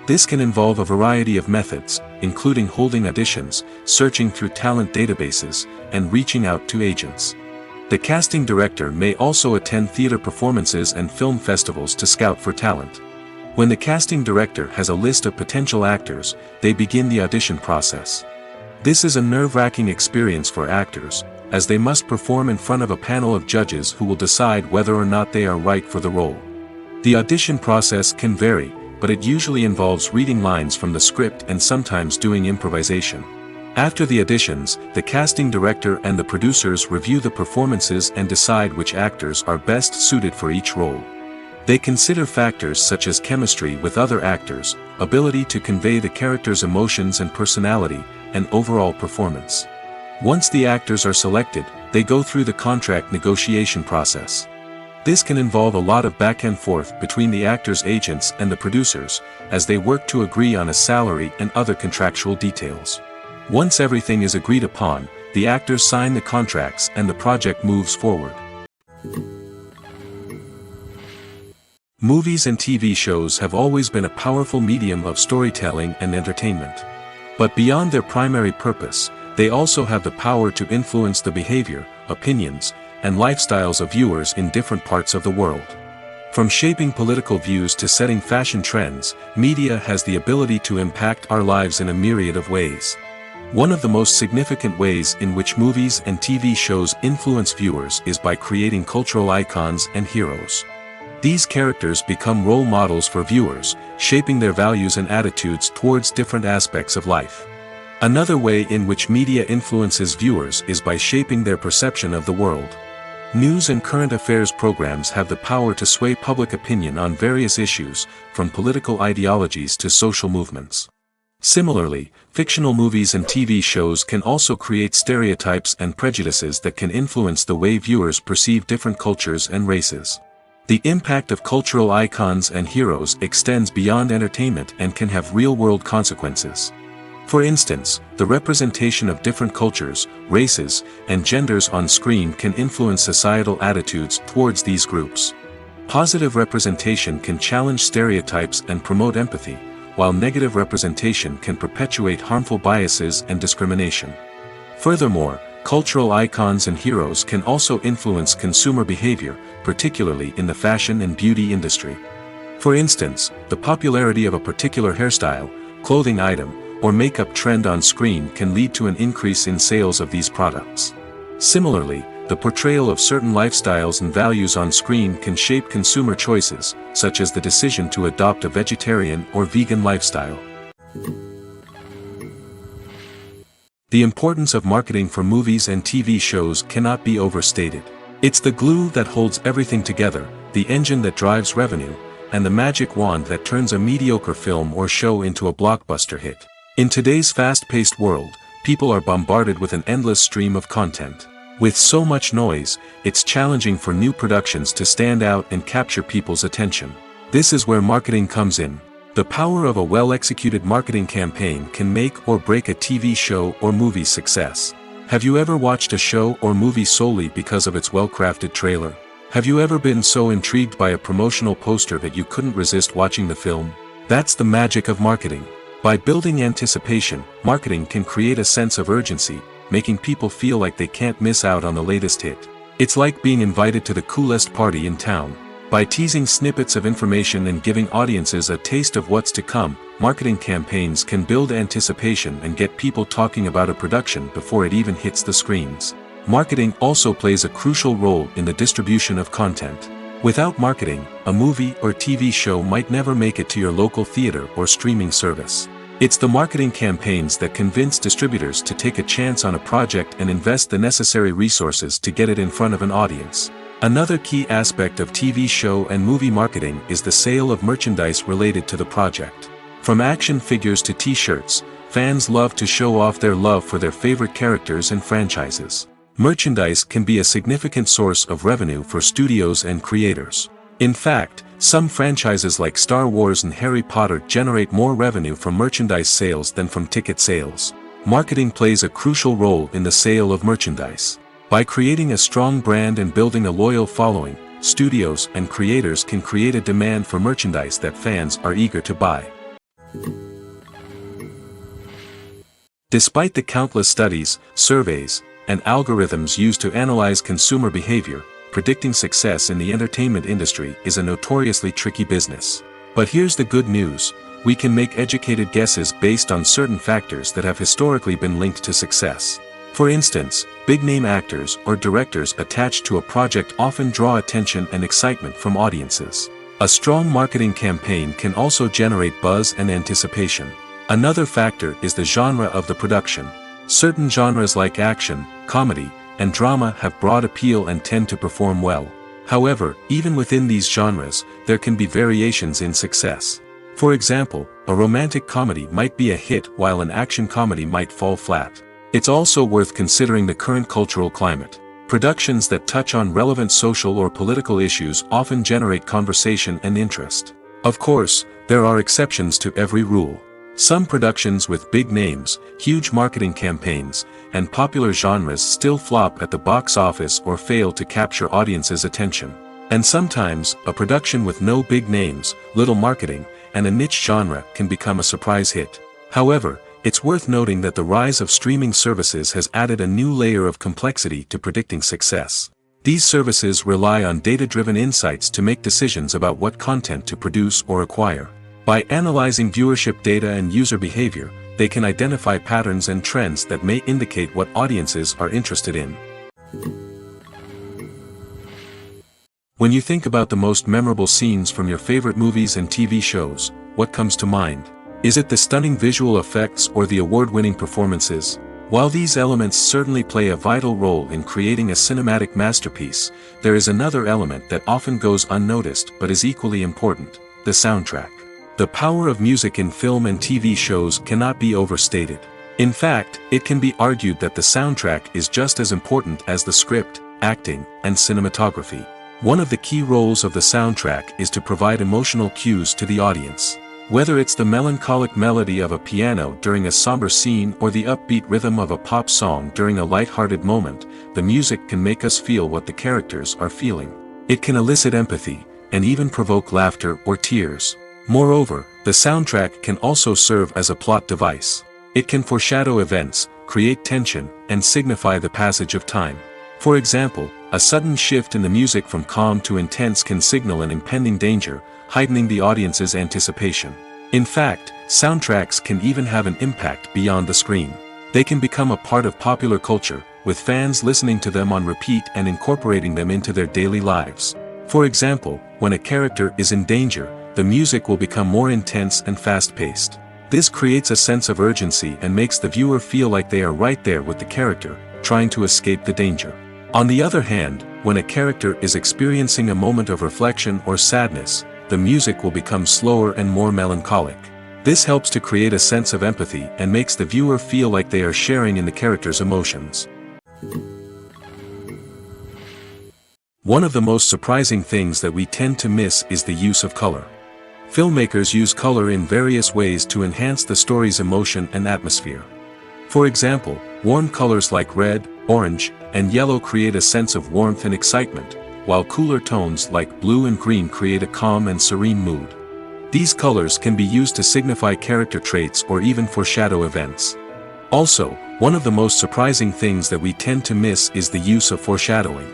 This can involve a variety of methods, including holding auditions, searching through talent databases, and reaching out to agents. The casting director may also attend theater performances and film festivals to scout for talent. When the casting director has a list of potential actors, they begin the audition process. This is a nerve-wracking experience for actors, as they must perform in front of a panel of judges who will decide whether or not they are right for the role. The audition process can vary, but it usually involves reading lines from the script and sometimes doing improvisation. After the auditions, the casting director and the producers review the performances and decide which actors are best suited for each role. They consider factors such as chemistry with other actors, ability to convey the character's emotions and personality, and overall performance. Once the actors are selected, they go through the contract negotiation process. This can involve a lot of back and forth between the actors' agents and the producers, as they work to agree on a salary and other contractual details. Once everything is agreed upon, the actors sign the contracts and the project moves forward. Movies and TV shows have always been a powerful medium of storytelling and entertainment. But beyond their primary purpose, they also have the power to influence the behavior, opinions, and lifestyles of viewers in different parts of the world. From shaping political views to setting fashion trends, media has the ability to impact our lives in a myriad of ways. One of the most significant ways in which movies and TV shows influence viewers is by creating cultural icons and heroes. These characters become role models for viewers, shaping their values and attitudes towards different aspects of life. Another way in which media influences viewers is by shaping their perception of the world. News and current affairs programs have the power to sway public opinion on various issues, from political ideologies to social movements. Similarly, fictional movies and TV shows can also create stereotypes and prejudices that can influence the way viewers perceive different cultures and races. The impact of cultural icons and heroes extends beyond entertainment and can have real-world consequences. For instance, the representation of different cultures, races, and genders on screen can influence societal attitudes towards these groups. Positive representation can challenge stereotypes and promote empathy, while negative representation can perpetuate harmful biases and discrimination. Furthermore, cultural icons and heroes can also influence consumer behavior, particularly in the fashion and beauty industry. For instance, the popularity of a particular hairstyle, clothing item, or makeup trend on screen can lead to an increase in sales of these products. Similarly, the portrayal of certain lifestyles and values on screen can shape consumer choices, such as the decision to adopt a vegetarian or vegan lifestyle. The importance of marketing for movies and TV shows cannot be overstated. It's the glue that holds everything together, the engine that drives revenue, and the magic wand that turns a mediocre film or show into a blockbuster hit. In today's fast-paced world, people are bombarded with an endless stream of content. With so much noise, it's challenging for new productions to stand out and capture people's attention. This is where marketing comes in. The power of a well-executed marketing campaign can make or break a TV show or movie's success. Have you ever watched a show or movie solely because of its well-crafted trailer? Have you ever been so intrigued by a promotional poster that you couldn't resist watching the film? That's the magic of marketing. By building anticipation, marketing can create a sense of urgency, making people feel like they can't miss out on the latest hit. It's like being invited to the coolest party in town. By teasing snippets of information and giving audiences a taste of what's to come, marketing campaigns can build anticipation and get people talking about a production before it even hits the screens. Marketing also plays a crucial role in the distribution of content. Without marketing, a movie or TV show might never make it to your local theater or streaming service. It's the marketing campaigns that convince distributors to take a chance on a project and invest the necessary resources to get it in front of an audience. Another key aspect of TV show and movie marketing is the sale of merchandise related to the project. From action figures to t-shirts, fans love to show off their love for their favorite characters and franchises. Merchandise can be a significant source of revenue for studios and creators. In fact, some franchises like Star Wars and Harry Potter generate more revenue from merchandise sales than from ticket sales. Marketing plays a crucial role in the sale of merchandise. By creating a strong brand and building a loyal following, studios and creators can create a demand for merchandise that fans are eager to buy. Despite the countless studies, surveys, and algorithms used to analyze consumer behavior, predicting success in the entertainment industry is a notoriously tricky business. But here's the good news: we can make educated guesses based on certain factors that have historically been linked to success. For instance, big-name actors or directors attached to a project often draw attention and excitement from audiences. A strong marketing campaign can also generate buzz and anticipation. Another factor is the genre of the production. Certain genres like action, comedy, and drama have broad appeal and tend to perform well. However, even within these genres, there can be variations in success. For example, a romantic comedy might be a hit while an action comedy might fall flat. It's also worth considering the current cultural climate. Productions that touch on relevant social or political issues often generate conversation and interest. Of course, there are exceptions to every rule. Some productions with big names, huge marketing campaigns, and popular genres still flop at the box office or fail to capture audiences' attention. And sometimes, a production with no big names, little marketing, and a niche genre can become a surprise hit. However, it's worth noting that the rise of streaming services has added a new layer of complexity to predicting success. These services rely on data-driven insights to make decisions about what content to produce or acquire. By analyzing viewership data and user behavior, they can identify patterns and trends that may indicate what audiences are interested in. When you think about the most memorable scenes from your favorite movies and TV shows, what comes to mind? Is it the stunning visual effects or the award-winning performances? While these elements certainly play a vital role in creating a cinematic masterpiece, there is another element that often goes unnoticed but is equally important: the soundtrack. The power of music in film and TV shows cannot be overstated. In fact, it can be argued that the soundtrack is just as important as the script, acting, and cinematography. One of the key roles of the soundtrack is to provide emotional cues to the audience. Whether it's the melancholic melody of a piano during a somber scene or the upbeat rhythm of a pop song during a light-hearted moment, the music can make us feel what the characters are feeling. It can elicit empathy, and even provoke laughter or tears. Moreover, the soundtrack can also serve as a plot device. It can foreshadow events, create tension, and signify the passage of time. For example, a sudden shift in the music from calm to intense can signal an impending danger, heightening the audience's anticipation. In fact, soundtracks can even have an impact beyond the screen. They can become a part of popular culture, with fans listening to them on repeat and incorporating them into their daily lives. For example, when a character is in danger, the music will become more intense and fast-paced. This creates a sense of urgency and makes the viewer feel like they are right there with the character, trying to escape the danger. On the other hand, when a character is experiencing a moment of reflection or sadness, the music will become slower and more melancholic. This helps to create a sense of empathy and makes the viewer feel like they are sharing in the character's emotions. One of the most surprising things that we tend to miss is the use of color. Filmmakers use color in various ways to enhance the story's emotion and atmosphere. For example, warm colors like red, orange, and yellow create a sense of warmth and excitement, while cooler tones like blue and green create a calm and serene mood. These colors can be used to signify character traits or even foreshadow events. Also, one of the most surprising things that we tend to miss is the use of foreshadowing.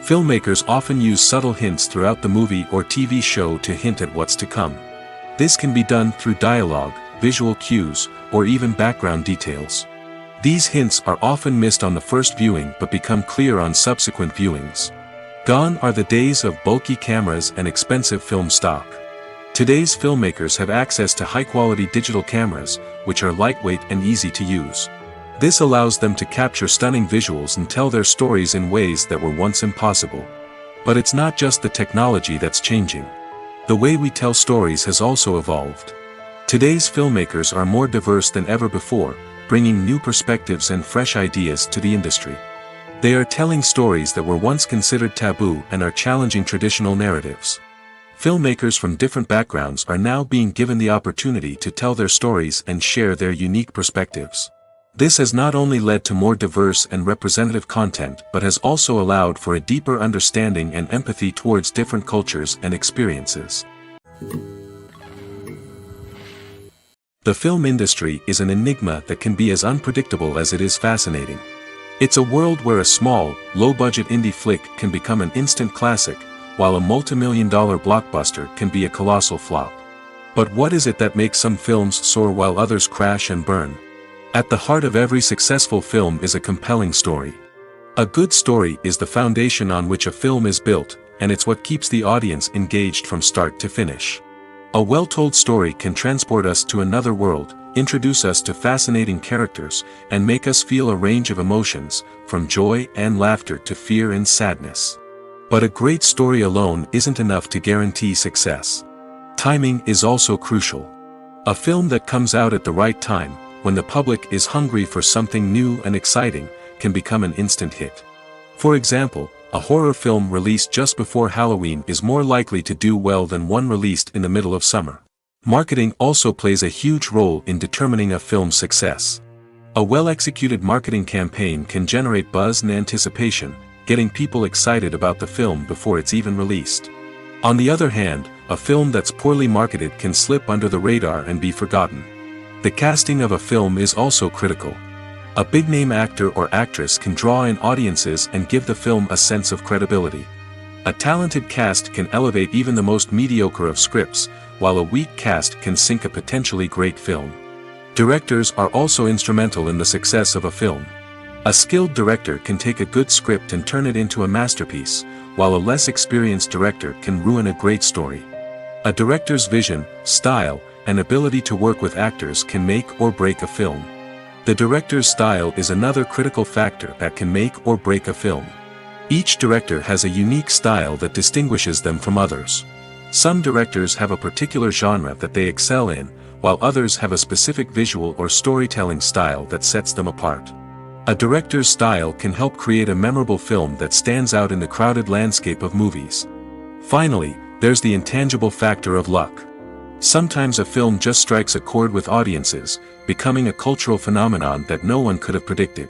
Filmmakers often use subtle hints throughout the movie or TV show to hint at what's to come. This can be done through dialogue, visual cues, or even background details. These hints are often missed on the first viewing but become clear on subsequent viewings. Gone are the days of bulky cameras and expensive film stock. Today's filmmakers have access to high-quality digital cameras, which are lightweight and easy to use. This allows them to capture stunning visuals and tell their stories in ways that were once impossible. But it's not just the technology that's changing. The way we tell stories has also evolved. Today's filmmakers are more diverse than ever before, bringing new perspectives and fresh ideas to the industry. They are telling stories that were once considered taboo and are challenging traditional narratives. Filmmakers from different backgrounds are now being given the opportunity to tell their stories and share their unique perspectives. This has not only led to more diverse and representative content but has also allowed for a deeper understanding and empathy towards different cultures and experiences. The film industry is an enigma that can be as unpredictable as it is fascinating. It's a world where a small, low-budget indie flick can become an instant classic, while a multi-million-dollar blockbuster can be a colossal flop. But what is it that makes some films soar while others crash and burn? At the heart of every successful film is a compelling story. A good story is the foundation on which a film is built, and it's what keeps the audience engaged from start to finish. A well-told story can transport us to another world, introduce us to fascinating characters, and make us feel a range of emotions, from joy and laughter to fear and sadness. But a great story alone isn't enough to guarantee success. Timing is also crucial. A film that comes out at the right time, when the public is hungry for something new and exciting, can become an instant hit. For example, a horror film released just before Halloween is more likely to do well than one released in the middle of summer. Marketing also plays a huge role in determining a film's success. A well-executed marketing campaign can generate buzz and anticipation, getting people excited about the film before it's even released. On the other hand, a film that's poorly marketed can slip under the radar and be forgotten. The casting of a film is also critical. A big-name actor or actress can draw in audiences and give the film a sense of credibility. A talented cast can elevate even the most mediocre of scripts, while a weak cast can sink a potentially great film. Directors are also instrumental in the success of a film. A skilled director can take a good script and turn it into a masterpiece, while a less experienced director can ruin a great story. A director's vision, style, and ability to work with actors can make or break a film. The director's style is another critical factor that can make or break a film. Each director has a unique style that distinguishes them from others. Some directors have a particular genre that they excel in, while others have a specific visual or storytelling style that sets them apart. A director's style can help create a memorable film that stands out in the crowded landscape of movies. Finally, there's the intangible factor of luck. Sometimes a film just strikes a chord with audiences, becoming a cultural phenomenon that no one could have predicted.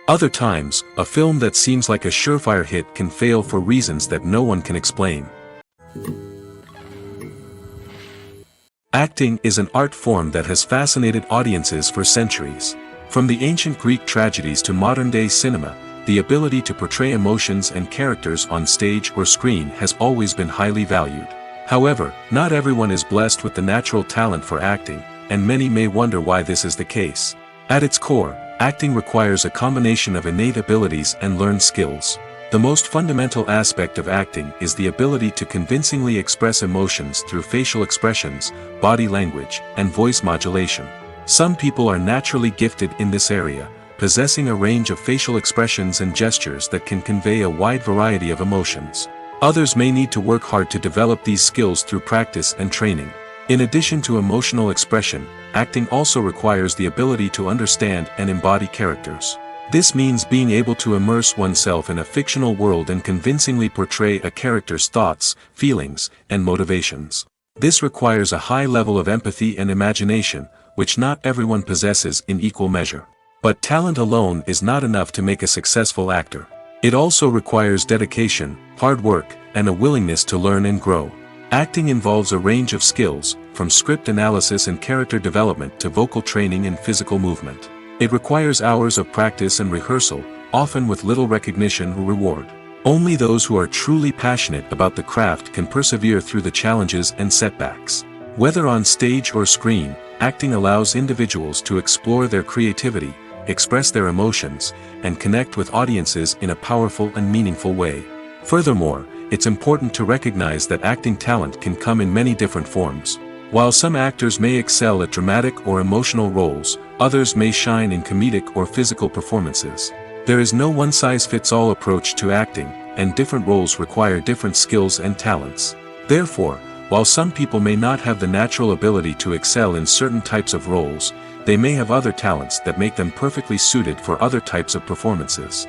Other times, a film that seems like a surefire hit can fail for reasons that no one can explain. Acting is an art form that has fascinated audiences for centuries. From the ancient Greek tragedies to modern-day cinema, the ability to portray emotions and characters on stage or screen has always been highly valued. However, not everyone is blessed with the natural talent for acting, and many may wonder why this is the case. At its core, acting requires a combination of innate abilities and learned skills. The most fundamental aspect of acting is the ability to convincingly express emotions through facial expressions, body language, and voice modulation. Some people are naturally gifted in this area, possessing a range of facial expressions and gestures that can convey a wide variety of emotions. Others may need to work hard to develop these skills through practice and training. In addition to emotional expression, acting also requires the ability to understand and embody characters. This means being able to immerse oneself in a fictional world and convincingly portray a character's thoughts, feelings, and motivations. This requires a high level of empathy and imagination, which not everyone possesses in equal measure. But talent alone is not enough to make a successful actor. It also requires dedication, hard work, and a willingness to learn and grow. Acting involves a range of skills, from script analysis and character development to vocal training and physical movement. It requires hours of practice and rehearsal, often with little recognition or reward. Only those who are truly passionate about the craft can persevere through the challenges and setbacks. Whether on stage or screen, acting allows individuals to explore their creativity, express their emotions, and connect with audiences in a powerful and meaningful way. Furthermore, it's important to recognize that acting talent can come in many different forms. While some actors may excel at dramatic or emotional roles, others may shine in comedic or physical performances. There is no one-size-fits-all approach to acting, and different roles require different skills and talents. Therefore, while some people may not have the natural ability to excel in certain types of roles, they may have other talents that make them perfectly suited for other types of performances.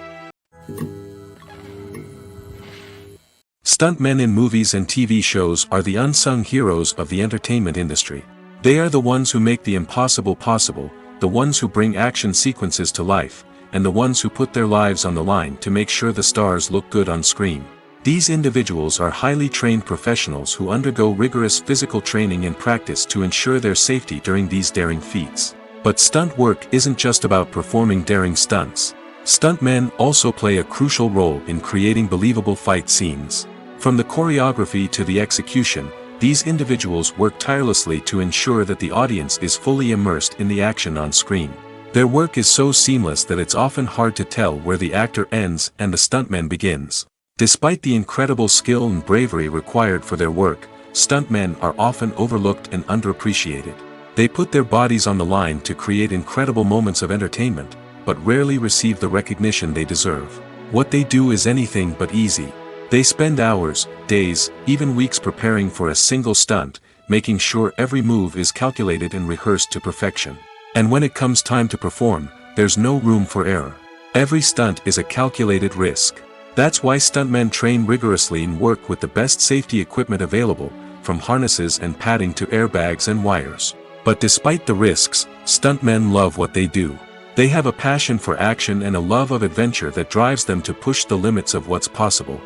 Stuntmen in movies and TV shows are the unsung heroes of the entertainment industry. They are the ones who make the impossible possible, the ones who bring action sequences to life, and the ones who put their lives on the line to make sure the stars look good on screen. These individuals are highly trained professionals who undergo rigorous physical training and practice to ensure their safety during these daring feats. But stunt work isn't just about performing daring stunts. Stuntmen also play a crucial role in creating believable fight scenes. From the choreography to the execution, these individuals work tirelessly to ensure that the audience is fully immersed in the action on screen. Their work is so seamless that it's often hard to tell where the actor ends and the stuntman begins. Despite the incredible skill and bravery required for their work, stuntmen are often overlooked and underappreciated. They put their bodies on the line to create incredible moments of entertainment, but rarely receive the recognition they deserve. What they do is anything but easy. They spend hours, days, even weeks preparing for a single stunt, making sure every move is calculated and rehearsed to perfection. And when it comes time to perform, there's no room for error. Every stunt is a calculated risk. That's why stuntmen train rigorously and work with the best safety equipment available, from harnesses and padding to airbags and wires. But despite the risks, stuntmen love what they do. They have a passion for action and a love of adventure that drives them to push the limits of what's possible.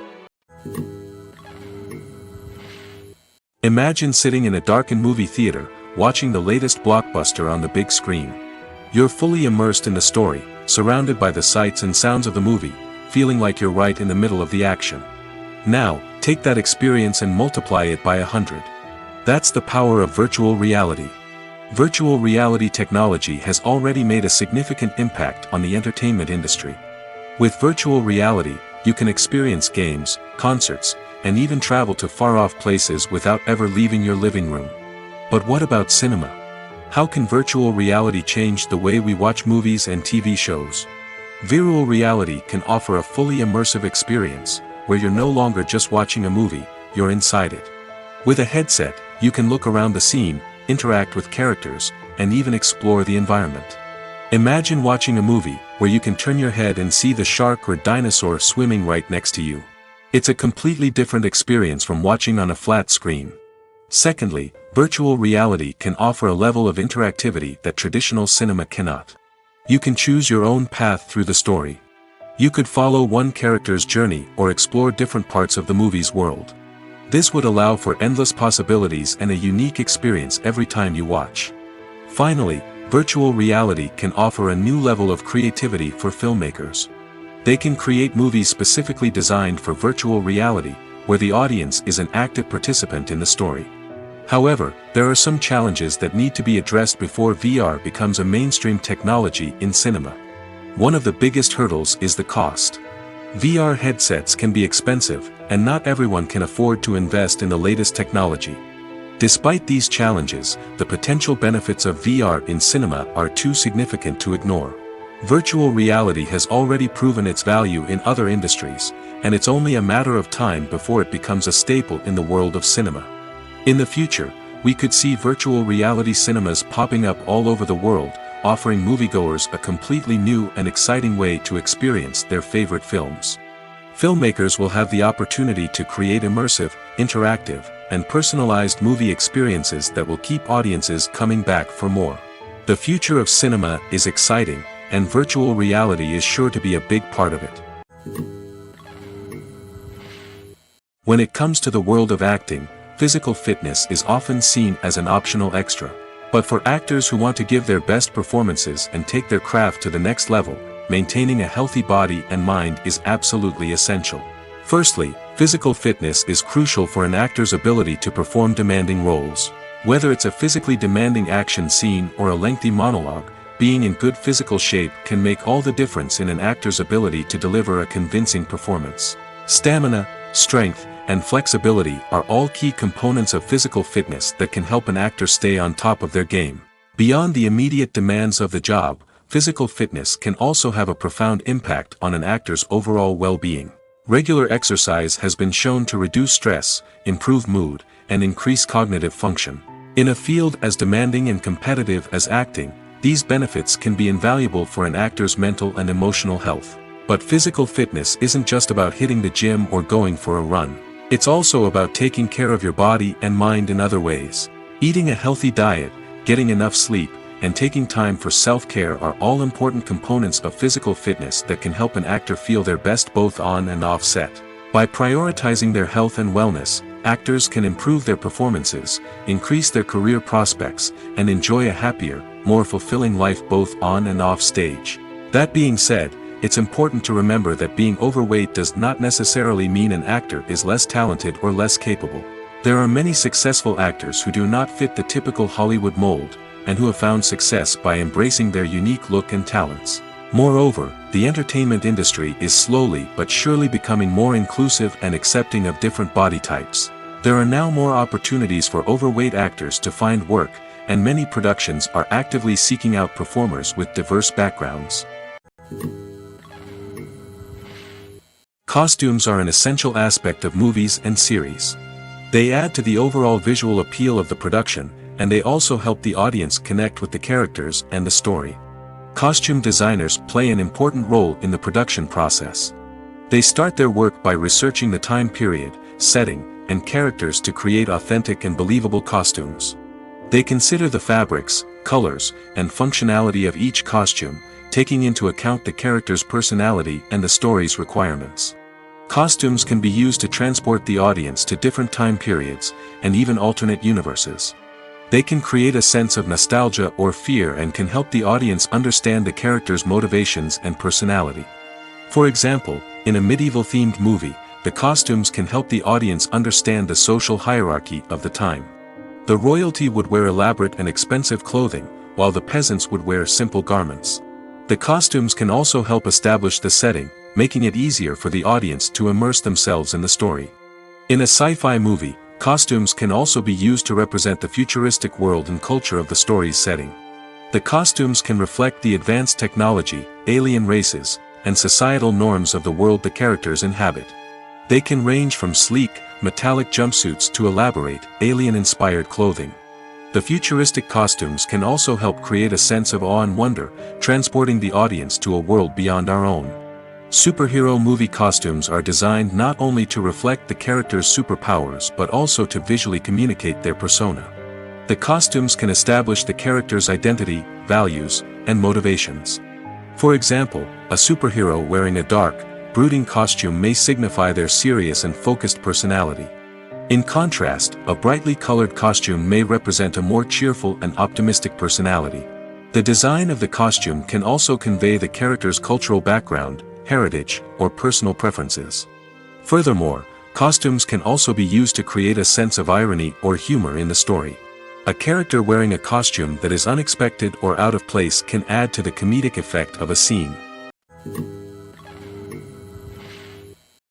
Imagine sitting in a darkened movie theater, watching the latest blockbuster on the big screen. You're fully immersed in the story, surrounded by the sights and sounds of the movie, feeling like you're right in the middle of the action. Now, take that experience and multiply it by 100. That's the power of virtual reality. Virtual reality technology has already made a significant impact on the entertainment industry. With virtual reality, you can experience games, concerts, and even travel to far-off places without ever leaving your living room. But what about cinema? How can virtual reality change the way we watch movies and TV shows? Virtual reality can offer a fully immersive experience, where you're no longer just watching a movie, you're inside it. With a headset, you can look around the scene, interact with characters, and even explore the environment. Imagine watching a movie where you can turn your head and see the shark or dinosaur swimming right next to you. It's a completely different experience from watching on a flat screen. Secondly, virtual reality can offer a level of interactivity that traditional cinema cannot. You can choose your own path through the story. You could follow one character's journey or explore different parts of the movie's world. This would allow for endless possibilities and a unique experience every time you watch. Finally, virtual reality can offer a new level of creativity for filmmakers. They can create movies specifically designed for virtual reality, where the audience is an active participant in the story. However, there are some challenges that need to be addressed before VR becomes a mainstream technology in cinema. One of the biggest hurdles is the cost. VR headsets can be expensive, and not everyone can afford to invest in the latest technology. Despite these challenges, the potential benefits of VR in cinema are too significant to ignore. Virtual reality has already proven its value in other industries, and it's only a matter of time before it becomes a staple in the world of cinema. In the future, we could see virtual reality cinemas popping up all over the world, offering moviegoers a completely new and exciting way to experience their favorite films. Filmmakers will have the opportunity to create immersive, interactive, and personalized movie experiences that will keep audiences coming back for more. The future of cinema is exciting, and virtual reality is sure to be a big part of it. When it comes to the world of acting, physical fitness is often seen as an optional extra. But for actors who want to give their best performances and take their craft to the next level, maintaining a healthy body and mind is absolutely essential. Firstly, physical fitness is crucial for an actor's ability to perform demanding roles. Whether it's a physically demanding action scene or a lengthy monologue, being in good physical shape can make all the difference in an actor's ability to deliver a convincing performance. Stamina, strength, and flexibility are all key components of physical fitness that can help an actor stay on top of their game. Beyond the immediate demands of the job, physical fitness can also have a profound impact on an actor's overall well-being. Regular exercise has been shown to reduce stress, improve mood, and increase cognitive function. In a field as demanding and competitive as acting, these benefits can be invaluable for an actor's mental and emotional health. But physical fitness isn't just about hitting the gym or going for a run. It's also about taking care of your body and mind in other ways. Eating a healthy diet, getting enough sleep, and taking time for self-care are all important components of physical fitness that can help an actor feel their best both on and off set. By prioritizing their health and wellness, actors can improve their performances, increase their career prospects, and enjoy a happier, more fulfilling life both on and off stage. That being said, it's important to remember that being overweight does not necessarily mean an actor is less talented or less capable. There are many successful actors who do not fit the typical Hollywood mold, and who have found success by embracing their unique look and talents. Moreover, the entertainment industry is slowly but surely becoming more inclusive and accepting of different body types. There are now more opportunities for overweight actors to find work, and many productions are actively seeking out performers with diverse backgrounds. Costumes are an essential aspect of movies and series. They add to the overall visual appeal of the production, and they also help the audience connect with the characters and the story. Costume designers play an important role in the production process. They start their work by researching the time period, setting, and characters to create authentic and believable costumes. They consider the fabrics, colors, and functionality of each costume, taking into account the character's personality and the story's requirements. Costumes can be used to transport the audience to different time periods, and even alternate universes. They can create a sense of nostalgia or fear and can help the audience understand the character's motivations and personality. For example, in a medieval-themed movie, the costumes can help the audience understand the social hierarchy of the time. The royalty would wear elaborate and expensive clothing, while the peasants would wear simple garments. The costumes can also help establish the setting, making it easier for the audience to immerse themselves in the story. In a sci-fi movie, costumes can also be used to represent the futuristic world and culture of the story's setting. The costumes can reflect the advanced technology, alien races, and societal norms of the world the characters inhabit. They can range from sleek, metallic jumpsuits to elaborate, alien-inspired clothing. The futuristic costumes can also help create a sense of awe and wonder, transporting the audience to a world beyond our own. Superhero movie costumes are designed not only to reflect the character's superpowers but also to visually communicate their persona. The costumes can establish the character's identity, values, and motivations. For example, a superhero wearing a dark, brooding costume may signify their serious and focused personality. In contrast, a brightly colored costume may represent a more cheerful and optimistic personality. The design of the costume can also convey the character's cultural background, heritage, or personal preferences. Furthermore, costumes can also be used to create a sense of irony or humor in the story. A character wearing a costume that is unexpected or out of place can add to the comedic effect of a scene.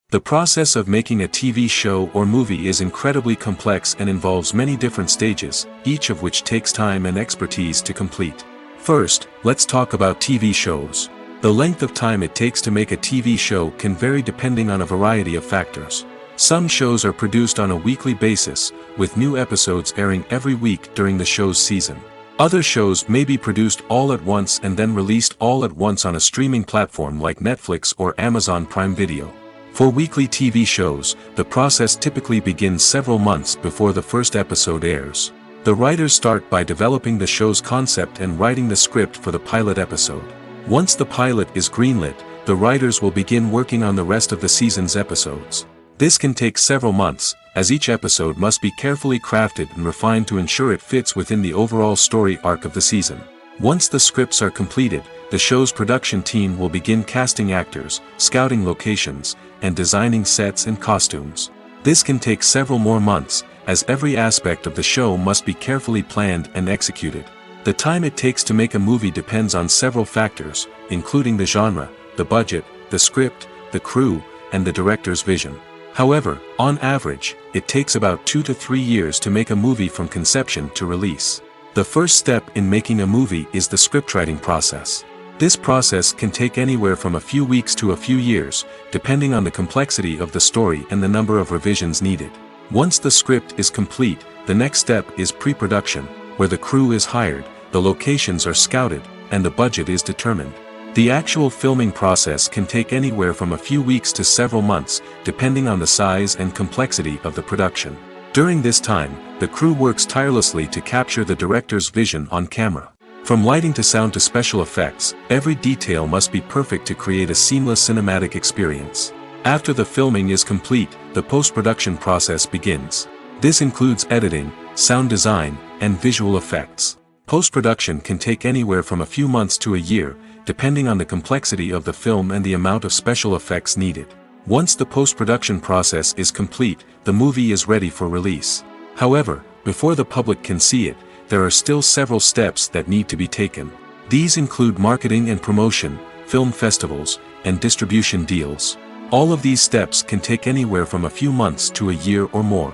The process of making a TV show or movie is incredibly complex and involves many different stages, each of which takes time and expertise to complete. First, let's talk about TV shows. The length of time it takes to make a TV show can vary depending on a variety of factors. Some shows are produced on a weekly basis, with new episodes airing every week during the show's season. Other shows may be produced all at once and then released all at once on a streaming platform like Netflix or Amazon Prime Video. For weekly TV shows, the process typically begins several months before the first episode airs. The writers start by developing the show's concept and writing the script for the pilot episode. Once the pilot is greenlit, the writers will begin working on the rest of the season's episodes. This can take several months, as each episode must be carefully crafted and refined to ensure it fits within the overall story arc of the season. Once the scripts are completed, the show's production team will begin casting actors, scouting locations, and designing sets and costumes. This can take several more months, as every aspect of the show must be carefully planned and executed. The time it takes to make a movie depends on several factors, including the genre, the budget, the script, the crew, and the director's vision. However, on average, it takes about 2 to 3 years to make a movie from conception to release. The first step in making a movie is the scriptwriting process. This process can take anywhere from a few weeks to a few years, depending on the complexity of the story and the number of revisions needed. Once the script is complete, the next step is pre-production, where the crew is hired, the locations are scouted, and the budget is determined. The actual filming process can take anywhere from a few weeks to several months, depending on the size and complexity of the production. During this time, the crew works tirelessly to capture the director's vision on camera. From lighting to sound to special effects, every detail must be perfect to create a seamless cinematic experience. After the filming is complete, the post-production process begins. This includes editing, sound design, and visual effects. Post-production can take anywhere from a few months to a year, depending on the complexity of the film and the amount of special effects needed. Once the post-production process is complete, the movie is ready for release. However, before the public can see it, there are still several steps that need to be taken. These include marketing and promotion, film festivals, and distribution deals. All of these steps can take anywhere from a few months to a year or more.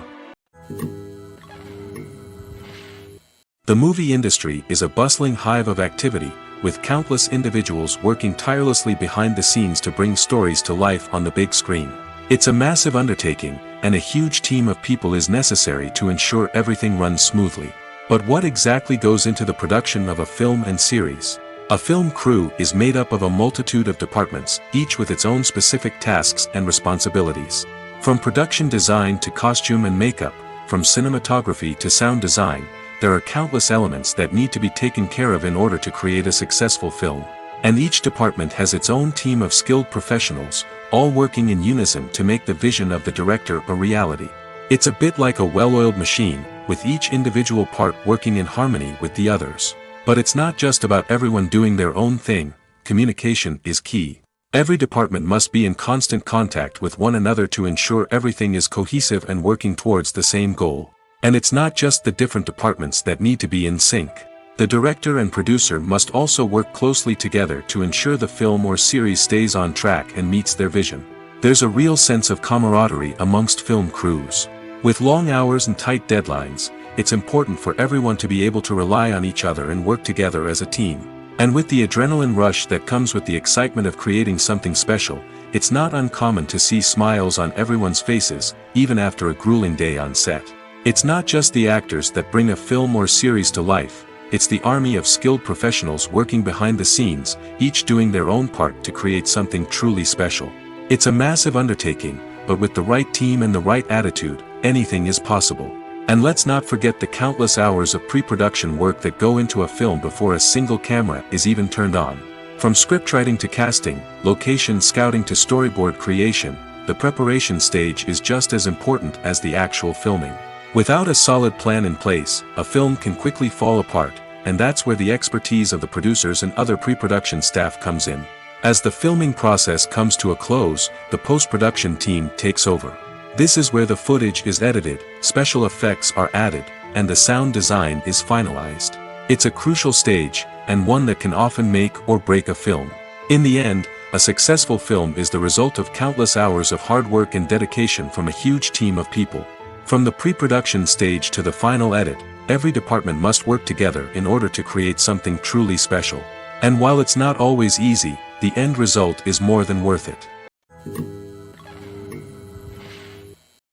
The movie industry is a bustling hive of activity, with countless individuals working tirelessly behind the scenes to bring stories to life on the big screen. It's a massive undertaking, and a huge team of people is necessary to ensure everything runs smoothly. But what exactly goes into the production of a film and series? A film crew is made up of a multitude of departments, each with its own specific tasks and responsibilities. From production design to costume and makeup, from cinematography to sound design, there are countless elements that need to be taken care of in order to create a successful film. And each department has its own team of skilled professionals, all working in unison to make the vision of the director a reality. It's a bit like a well-oiled machine, with each individual part working in harmony with the others. But it's not just about everyone doing their own thing. Communication is key. Every department must be in constant contact with one another to ensure everything is cohesive and working towards the same goal. And it's not just the different departments that need to be in sync. The director and producer must also work closely together to ensure the film or series stays on track and meets their vision. There's a real sense of camaraderie amongst film crews. With long hours and tight deadlines, it's important for everyone to be able to rely on each other and work together as a team. And with the adrenaline rush that comes with the excitement of creating something special, it's not uncommon to see smiles on everyone's faces, even after a grueling day on set. It's not just the actors that bring a film or series to life, it's the army of skilled professionals working behind the scenes, each doing their own part to create something truly special. It's a massive undertaking, but with the right team and the right attitude, anything is possible. And let's not forget the countless hours of pre-production work that go into a film before a single camera is even turned on. From scriptwriting to casting, location scouting to storyboard creation, the preparation stage is just as important as the actual filming. Without a solid plan in place, a film can quickly fall apart, and that's where the expertise of the producers and other pre-production staff comes in. As the filming process comes to a close, the post-production team takes over. This is where the footage is edited, special effects are added, and the sound design is finalized. It's a crucial stage, and one that can often make or break a film. In the end, a successful film is the result of countless hours of hard work and dedication from a huge team of people. From the pre-production stage to the final edit, every department must work together in order to create something truly special. And while it's not always easy, the end result is more than worth it.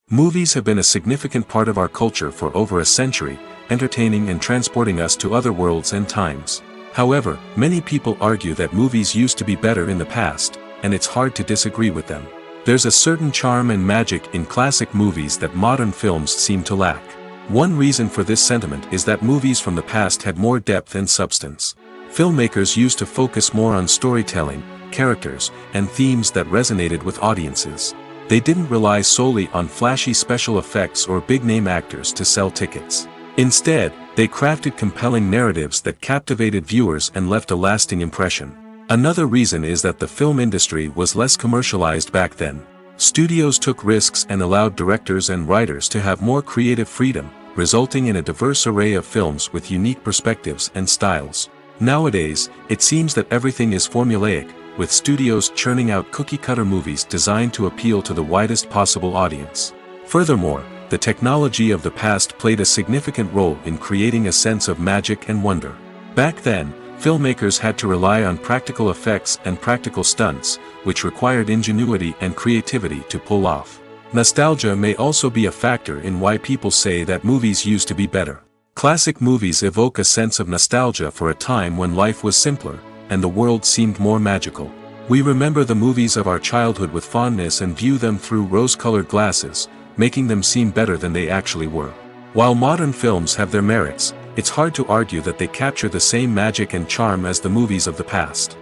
Movies have been a significant part of our culture for over a century, entertaining and transporting us to other worlds and times. However, many people argue that movies used to be better in the past, and it's hard to disagree with them. There's a certain charm and magic in classic movies that modern films seem to lack. One reason for this sentiment is that movies from the past had more depth and substance. Filmmakers used to focus more on storytelling, characters, and themes that resonated with audiences. They didn't rely solely on flashy special effects or big-name actors to sell tickets. Instead, they crafted compelling narratives that captivated viewers and left a lasting impression. Another reason is that the film industry was less commercialized back then. Studios took risks and allowed directors and writers to have more creative freedom, resulting in a diverse array of films with unique perspectives and styles. Nowadays, it seems that everything is formulaic, with studios churning out cookie-cutter movies designed to appeal to the widest possible audience. Furthermore, the technology of the past played a significant role in creating a sense of magic and wonder. Back then, filmmakers had to rely on practical effects and practical stunts, which required ingenuity and creativity to pull off. Nostalgia may also be a factor in why people say that movies used to be better. Classic movies evoke a sense of nostalgia for a time when life was simpler, and the world seemed more magical. We remember the movies of our childhood with fondness and view them through rose-colored glasses, making them seem better than they actually were. While modern films have their merits, it's hard to argue that they capture the same magic and charm as the movies of the past.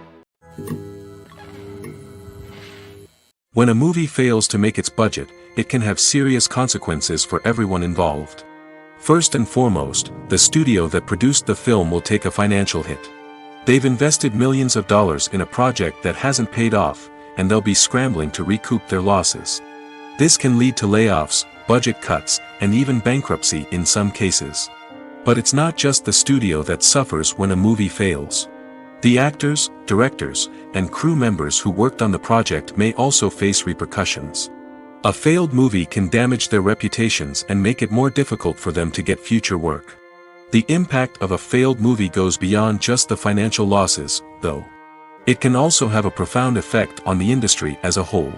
When a movie fails to make its budget, it can have serious consequences for everyone involved. First and foremost, the studio that produced the film will take a financial hit. They've invested millions of dollars in a project that hasn't paid off, and they'll be scrambling to recoup their losses. This can lead to layoffs, budget cuts, and even bankruptcy in some cases. But it's not just the studio that suffers when a movie fails. The actors, directors, and crew members who worked on the project may also face repercussions. A failed movie can damage their reputations and make it more difficult for them to get future work. The impact of a failed movie goes beyond just the financial losses, though. It can also have a profound effect on the industry as a whole.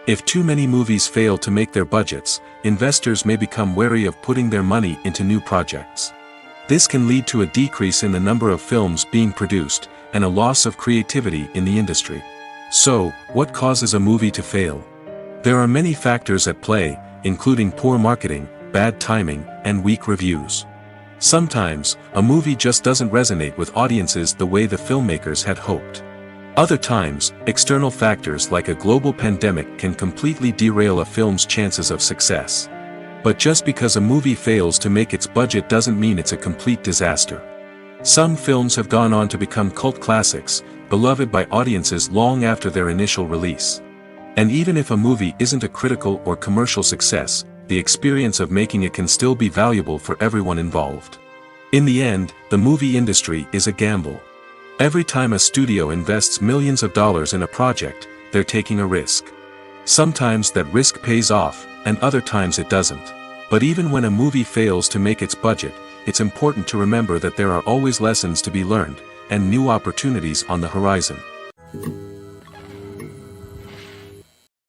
If too many movies fail to make their budgets, investors may become wary of putting their money into new projects. This can lead to a decrease in the number of films being produced, and a loss of creativity in the industry. So, what causes a movie to fail? There are many factors at play, including poor marketing, bad timing, and weak reviews. Sometimes, a movie just doesn't resonate with audiences the way the filmmakers had hoped. Other times, external factors like a global pandemic can completely derail a film's chances of success. But just because a movie fails to make its budget doesn't mean it's a complete disaster. Some films have gone on to become cult classics, beloved by audiences long after their initial release. And even if a movie isn't a critical or commercial success, the experience of making it can still be valuable for everyone involved. In the end, the movie industry is a gamble. Every time a studio invests millions of dollars in a project, they're taking a risk. Sometimes that risk pays off, and other times it doesn't. But even when a movie fails to make its budget, it's important to remember that there are always lessons to be learned, and new opportunities on the horizon.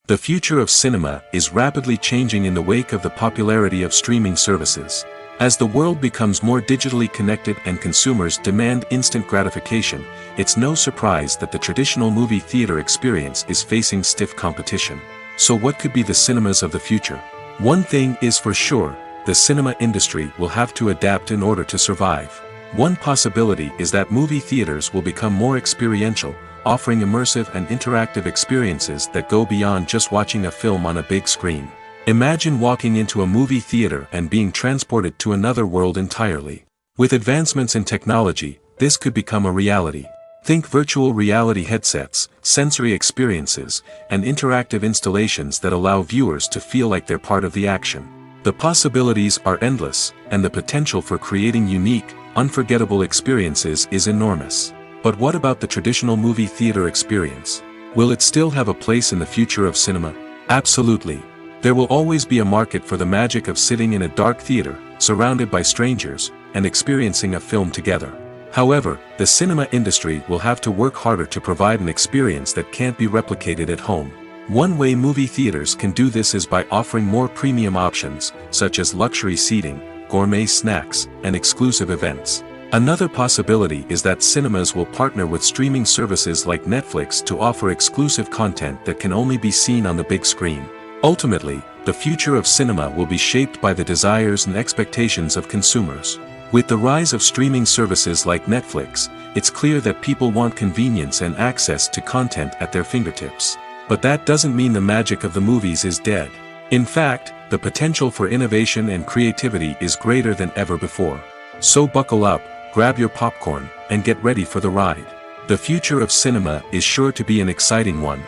The future of cinema is rapidly changing in the wake of the popularity of streaming services. As the world becomes more digitally connected and consumers demand instant gratification, it's no surprise that the traditional movie theater experience is facing stiff competition. So what could be the cinemas of the future? One thing is for sure, the cinema industry will have to adapt in order to survive. One possibility is that movie theaters will become more experiential, offering immersive and interactive experiences that go beyond just watching a film on a big screen. Imagine walking into a movie theater and being transported to another world entirely. With advancements in technology, this could become a reality. Think virtual reality headsets, sensory experiences, and interactive installations that allow viewers to feel like they're part of the action. The possibilities are endless, and the potential for creating unique, unforgettable experiences is enormous. But what about the traditional movie theater experience? Will it still have a place in the future of cinema? Absolutely. There will always be a market for the magic of sitting in a dark theater, surrounded by strangers, and experiencing a film together. However, the cinema industry will have to work harder to provide an experience that can't be replicated at home. One way movie theaters can do this is by offering more premium options, such as luxury seating, gourmet snacks, and exclusive events. Another possibility is that cinemas will partner with streaming services like Netflix to offer exclusive content that can only be seen on the big screen. Ultimately, the future of cinema will be shaped by the desires and expectations of consumers. With the rise of streaming services like Netflix, it's clear that people want convenience and access to content at their fingertips. But that doesn't mean the magic of the movies is dead. In fact, the potential for innovation and creativity is greater than ever before. So buckle up, grab your popcorn, and get ready for the ride. The future of cinema is sure to be an exciting one.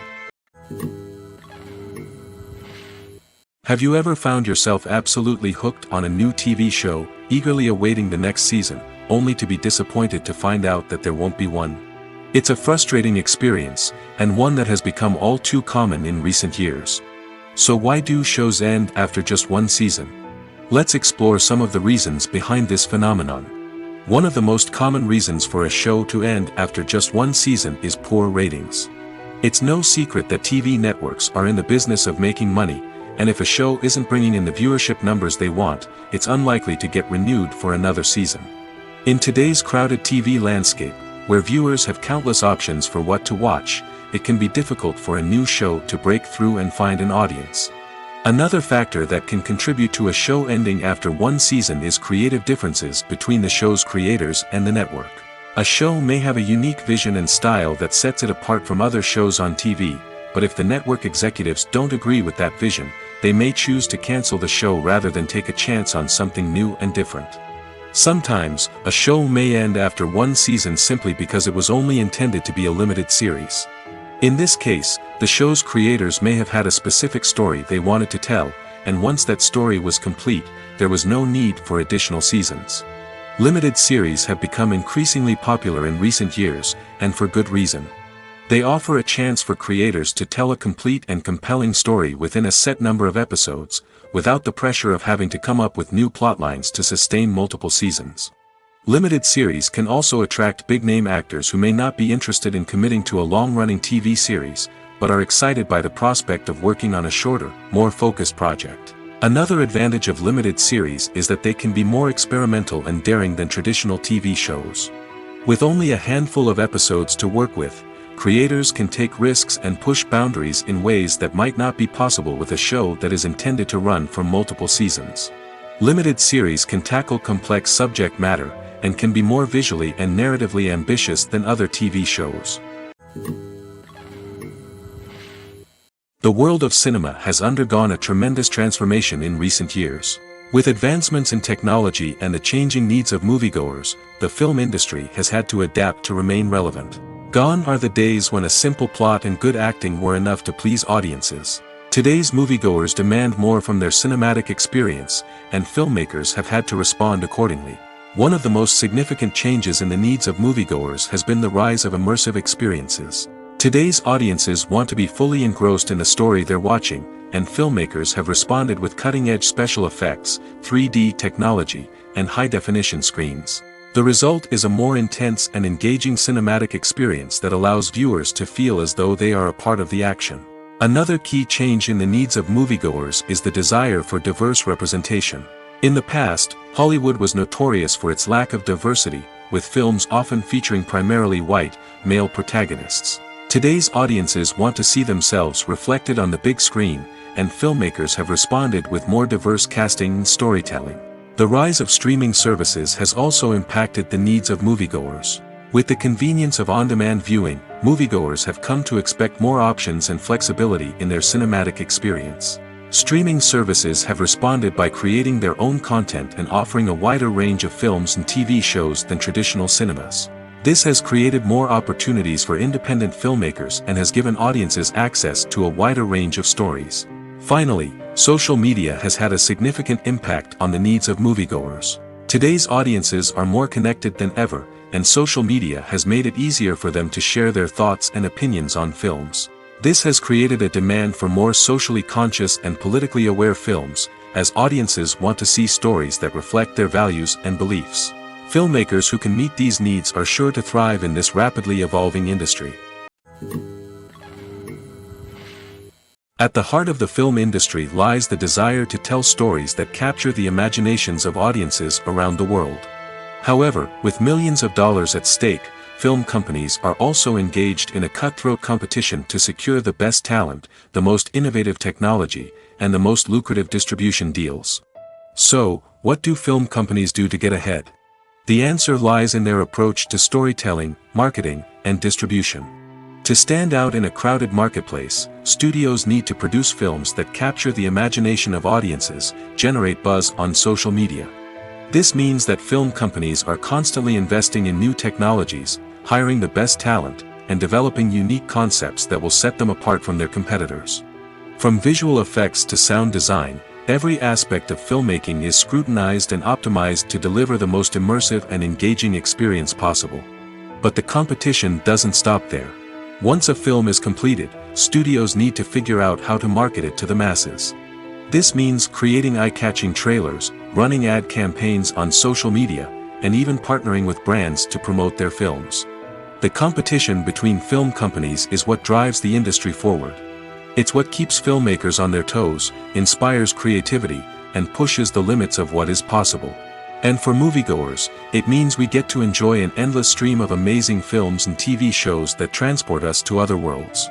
Have you ever found yourself absolutely hooked on a new TV show, eagerly awaiting the next season, only to be disappointed to find out that there won't be one? It's a frustrating experience, and one that has become all too common in recent years. So why do shows end after just one season? Let's explore some of the reasons behind this phenomenon. One of the most common reasons for a show to end after just one season is poor ratings. It's no secret that TV networks are in the business of making money, and if a show isn't bringing in the viewership numbers they want, it's unlikely to get renewed for another season. In today's crowded TV landscape, where viewers have countless options for what to watch, it can be difficult for a new show to break through and find an audience. Another factor that can contribute to a show ending after one season is creative differences between the show's creators and the network. A show may have a unique vision and style that sets it apart from other shows on TV, but if the network executives don't agree with that vision, they may choose to cancel the show rather than take a chance on something new and different. Sometimes, a show may end after one season simply because it was only intended to be a limited series. In this case, the show's creators may have had a specific story they wanted to tell, and once that story was complete, there was no need for additional seasons. Limited series have become increasingly popular in recent years, and for good reason. They offer a chance for creators to tell a complete and compelling story within a set number of episodes, without the pressure of having to come up with new plotlines to sustain multiple seasons. Limited series can also attract big-name actors who may not be interested in committing to a long-running TV series, but are excited by the prospect of working on a shorter, more focused project. Another advantage of limited series is that they can be more experimental and daring than traditional TV shows. With only a handful of episodes to work with, creators can take risks and push boundaries in ways that might not be possible with a show that is intended to run for multiple seasons. Limited series can tackle complex subject matter, and can be more visually and narratively ambitious than other TV shows. The world of cinema has undergone a tremendous transformation in recent years. With advancements in technology and the changing needs of moviegoers, the film industry has had to adapt to remain relevant. Gone are the days when a simple plot and good acting were enough to please audiences. Today's moviegoers demand more from their cinematic experience, and filmmakers have had to respond accordingly. One of the most significant changes in the needs of moviegoers has been the rise of immersive experiences. Today's audiences want to be fully engrossed in the story they're watching, and filmmakers have responded with cutting-edge special effects, 3D technology, and high-definition screens. The result is a more intense and engaging cinematic experience that allows viewers to feel as though they are a part of the action. Another key change in the needs of moviegoers is the desire for diverse representation. In the past, Hollywood was notorious for its lack of diversity, with films often featuring primarily white, male protagonists. Today's audiences want to see themselves reflected on the big screen, and filmmakers have responded with more diverse casting and storytelling. The rise of streaming services has also impacted the needs of moviegoers. With the convenience of on-demand viewing, moviegoers have come to expect more options and flexibility in their cinematic experience. Streaming services have responded by creating their own content and offering a wider range of films and TV shows than traditional cinemas. This has created more opportunities for independent filmmakers and has given audiences access to a wider range of stories. Finally, social media has had a significant impact on the needs of moviegoers. Today's audiences are more connected than ever, and social media has made it easier for them to share their thoughts and opinions on films. This has created a demand for more socially conscious and politically aware films, as audiences want to see stories that reflect their values and beliefs. Filmmakers who can meet these needs are sure to thrive in this rapidly evolving industry. At the heart of the film industry lies the desire to tell stories that capture the imaginations of audiences around the world. However, with millions of dollars at stake, film companies are also engaged in a cutthroat competition to secure the best talent, the most innovative technology, and the most lucrative distribution deals. So, what do film companies do to get ahead? The answer lies in their approach to storytelling, marketing, and distribution. To stand out in a crowded marketplace, studios need to produce films that capture the imagination of audiences, generate buzz on social media. This means that film companies are constantly investing in new technologies, hiring the best talent, and developing unique concepts that will set them apart from their competitors. From visual effects to sound design, every aspect of filmmaking is scrutinized and optimized to deliver the most immersive and engaging experience possible. But the competition doesn't stop there. Once a film is completed, studios need to figure out how to market it to the masses. This means creating eye-catching trailers, running ad campaigns on social media, and even partnering with brands to promote their films. The competition between film companies is what drives the industry forward. It's what keeps filmmakers on their toes, inspires creativity, and pushes the limits of what is possible. And for moviegoers, it means we get to enjoy an endless stream of amazing films and TV shows that transport us to other worlds.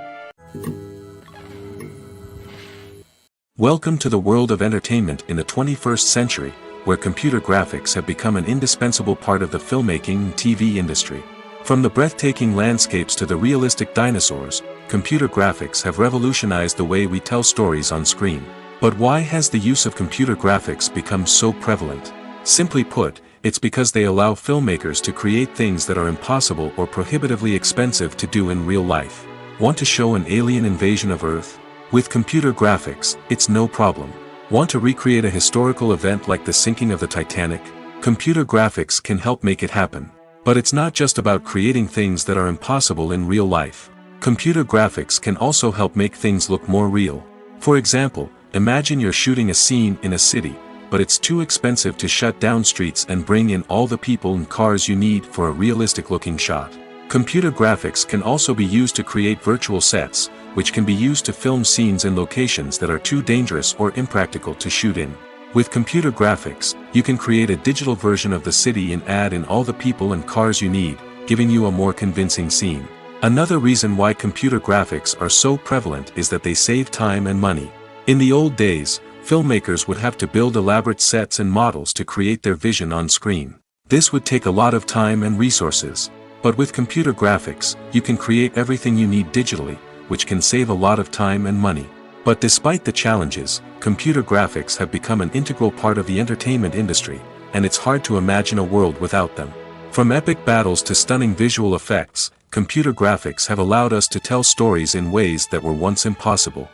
Welcome to the world of entertainment in the 21st century, where computer graphics have become an indispensable part of the filmmaking and TV industry. From the breathtaking landscapes to the realistic dinosaurs, computer graphics have revolutionized the way we tell stories on screen. But why has the use of computer graphics become so prevalent? Simply put, It's because they allow filmmakers to create things that are impossible or prohibitively expensive to do in real life. Want to show an alien invasion of Earth? With computer graphics, it's no problem. Want to recreate a historical event like the sinking of the Titanic? Computer graphics can help make it happen. But it's not just about creating things that are impossible in real life. Computer graphics can also help make things look more real. For example, imagine you're shooting a scene in a city, but it's too expensive to shut down streets and bring in all the people and cars you need for a realistic-looking shot. Computer graphics can also be used to create virtual sets, which can be used to film scenes in locations that are too dangerous or impractical to shoot in. With computer graphics, you can create a digital version of the city and add in all the people and cars you need, giving you a more convincing scene. Another reason why computer graphics are so prevalent is that they save time and money. In the old days, filmmakers would have to build elaborate sets and models to create their vision on screen. This would take a lot of time and resources. But with computer graphics, you can create everything you need digitally, which can save a lot of time and money. But despite the challenges, computer graphics have become an integral part of the entertainment industry, and it's hard to imagine a world without them. From epic battles to stunning visual effects, computer graphics have allowed us to tell stories in ways that were once impossible.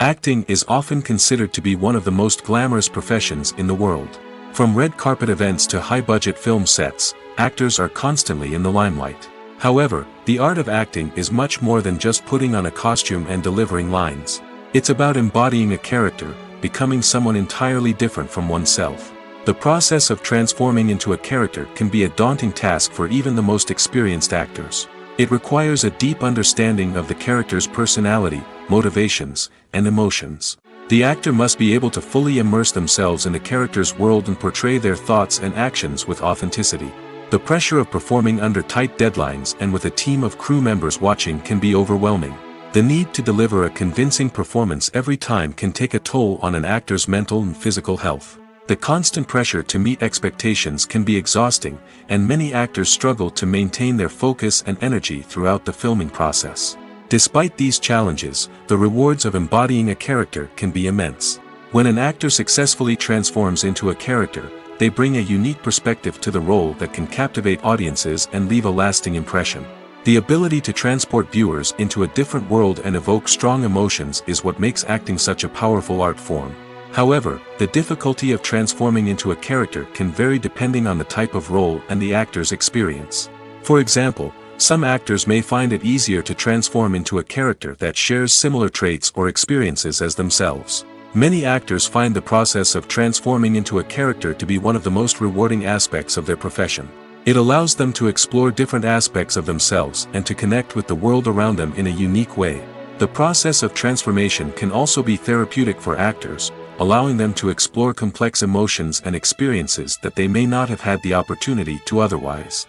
Acting is often considered to be one of the most glamorous professions in the world. From red carpet events to high-budget film sets, actors are constantly in the limelight. However, the art of acting is much more than just putting on a costume and delivering lines. It's about embodying a character, becoming someone entirely different from oneself. The process of transforming into a character can be a daunting task for even the most experienced actors. It requires a deep understanding of the character's personality, motivations, and emotions. The actor must be able to fully immerse themselves in the character's world and portray their thoughts and actions with authenticity. The pressure of performing under tight deadlines and with a team of crew members watching can be overwhelming. The need to deliver a convincing performance every time can take a toll on an actor's mental and physical health. The constant pressure to meet expectations can be exhausting, and many actors struggle to maintain their focus and energy throughout the filming process. Despite these challenges, the rewards of embodying a character can be immense. When an actor successfully transforms into a character, they bring a unique perspective to the role that can captivate audiences and leave a lasting impression. The ability to transport viewers into a different world and evoke strong emotions is what makes acting such a powerful art form. However, the difficulty of transforming into a character can vary depending on the type of role and the actor's experience. For example, some actors may find it easier to transform into a character that shares similar traits or experiences as themselves. Many actors find the process of transforming into a character to be one of the most rewarding aspects of their profession. It allows them to explore different aspects of themselves and to connect with the world around them in a unique way. The process of transformation can also be therapeutic for actors, allowing them to explore complex emotions and experiences that they may not have had the opportunity to otherwise.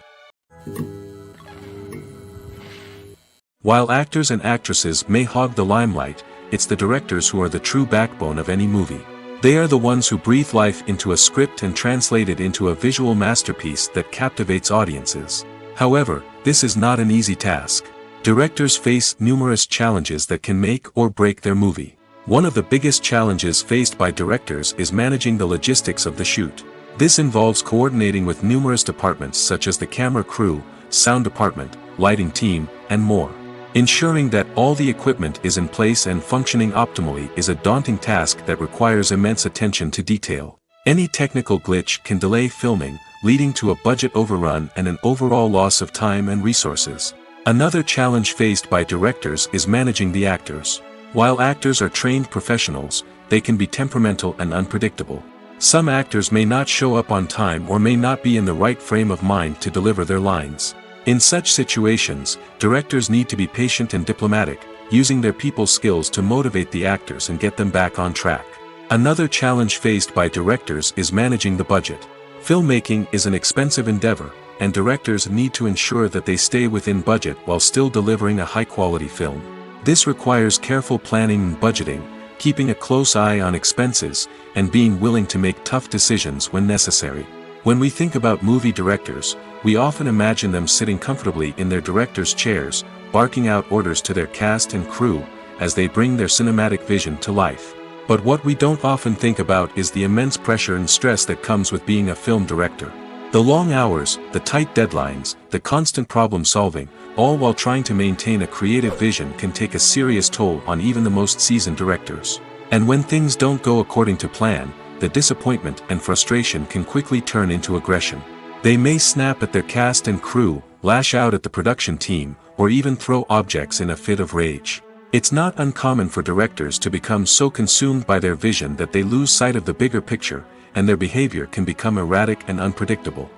While actors and actresses may hog the limelight, it's the directors who are the true backbone of any movie. They are the ones who breathe life into a script and translate it into a visual masterpiece that captivates audiences. However, this is not an easy task. Directors face numerous challenges that can make or break their movie. One of the biggest challenges faced by directors is managing the logistics of the shoot. This involves coordinating with numerous departments such as the camera crew, sound department, lighting team, and more. Ensuring that all the equipment is in place and functioning optimally is a daunting task that requires immense attention to detail. Any technical glitch can delay filming, leading to a budget overrun and an overall loss of time and resources. Another challenge faced by directors is managing the actors. While actors are trained professionals, they can be temperamental and unpredictable. Some actors may not show up on time or may not be in the right frame of mind to deliver their lines. In such situations, directors need to be patient and diplomatic, using their people skills to motivate the actors and get them back on track. Another challenge faced by directors is managing the budget. Filmmaking is an expensive endeavor, and directors need to ensure that they stay within budget while still delivering a high-quality film. This requires careful planning and budgeting, keeping a close eye on expenses, and being willing to make tough decisions when necessary. When we think about movie directors, we often imagine them sitting comfortably in their director's chairs, barking out orders to their cast and crew, as they bring their cinematic vision to life. But what we don't often think about is the immense pressure and stress that comes with being a film director. The long hours, the tight deadlines, the constant problem solving, all while trying to maintain a creative vision can take a serious toll on even the most seasoned directors. And when things don't go according to plan, the disappointment and frustration can quickly turn into aggression. They may snap at their cast and crew, lash out at the production team, or even throw objects in a fit of rage. It's not uncommon for directors to become so consumed by their vision that they lose sight of the bigger picture, and their behavior can become erratic and unpredictable.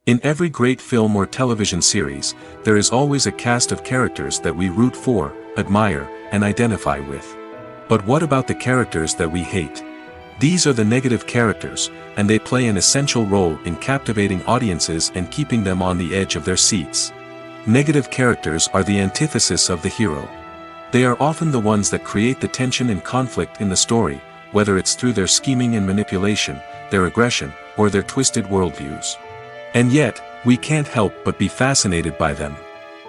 In every great film or television series, there is always a cast of characters that we root for, admire, and identify with. But what about the characters that we hate? These are the negative characters, and they play an essential role in captivating audiences and keeping them on the edge of their seats. Negative characters are the antithesis of the hero. They are often the ones that create the tension and conflict in the story, whether it's through their scheming and manipulation, their aggression, or their twisted worldviews. And yet, we can't help but be fascinated by them.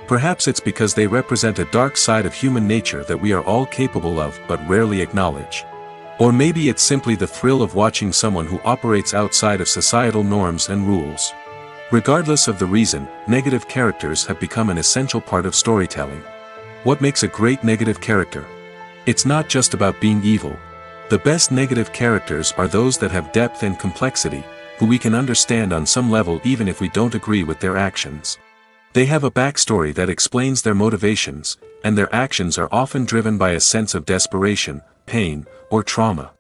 Perhaps it's because they represent a dark side of human nature that we are all capable of but rarely acknowledge. Or maybe it's simply the thrill of watching someone who operates outside of societal norms and rules. Regardless of the reason, negative characters have become an essential part of storytelling. What makes a great negative character? It's not just about being evil. The best negative characters are those that have depth and complexity, who we can understand on some level even if we don't agree with their actions. They have a backstory that explains their motivations, and their actions are often driven by a sense of desperation, pain, or trauma.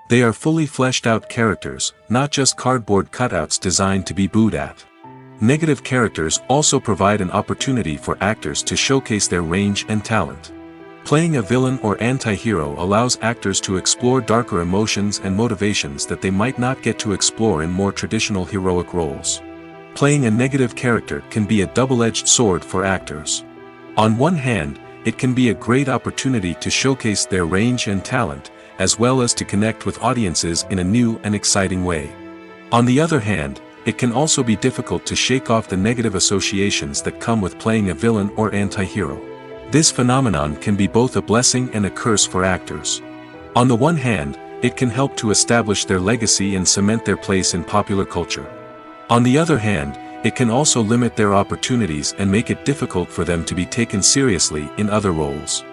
They are fully fleshed out characters, not just cardboard cutouts designed to be booed at. Negative characters also provide an opportunity for actors to showcase their range and talent. Playing a villain or anti-hero allows actors to explore darker emotions and motivations that they might not get to explore in more traditional heroic roles. Playing a negative character can be a double-edged sword for actors. On one hand, it can be a great opportunity to showcase their range and talent, as well as to connect with audiences in a new and exciting way. On the other hand, it can also be difficult to shake off the negative associations that come with playing a villain or anti-hero. This phenomenon can be both a blessing and a curse for actors. On the one hand, it can help to establish their legacy and cement their place in popular culture. On the other hand, it can also limit their opportunities and make it difficult for them to be taken seriously in other roles.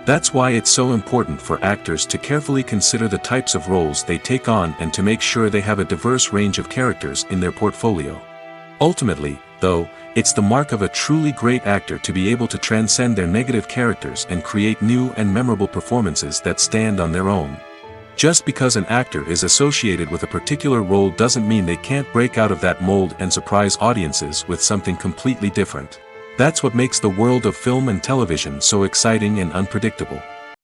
That's why it's so important for actors to carefully consider the types of roles they take on and to make sure they have a diverse range of characters in their portfolio. Ultimately, though, it's the mark of a truly great actor to be able to transcend their negative characters and create new and memorable performances that stand on their own. Just because an actor is associated with a particular role doesn't mean they can't break out of that mold and surprise audiences with something completely different. That's what makes the world of film and television so exciting and unpredictable.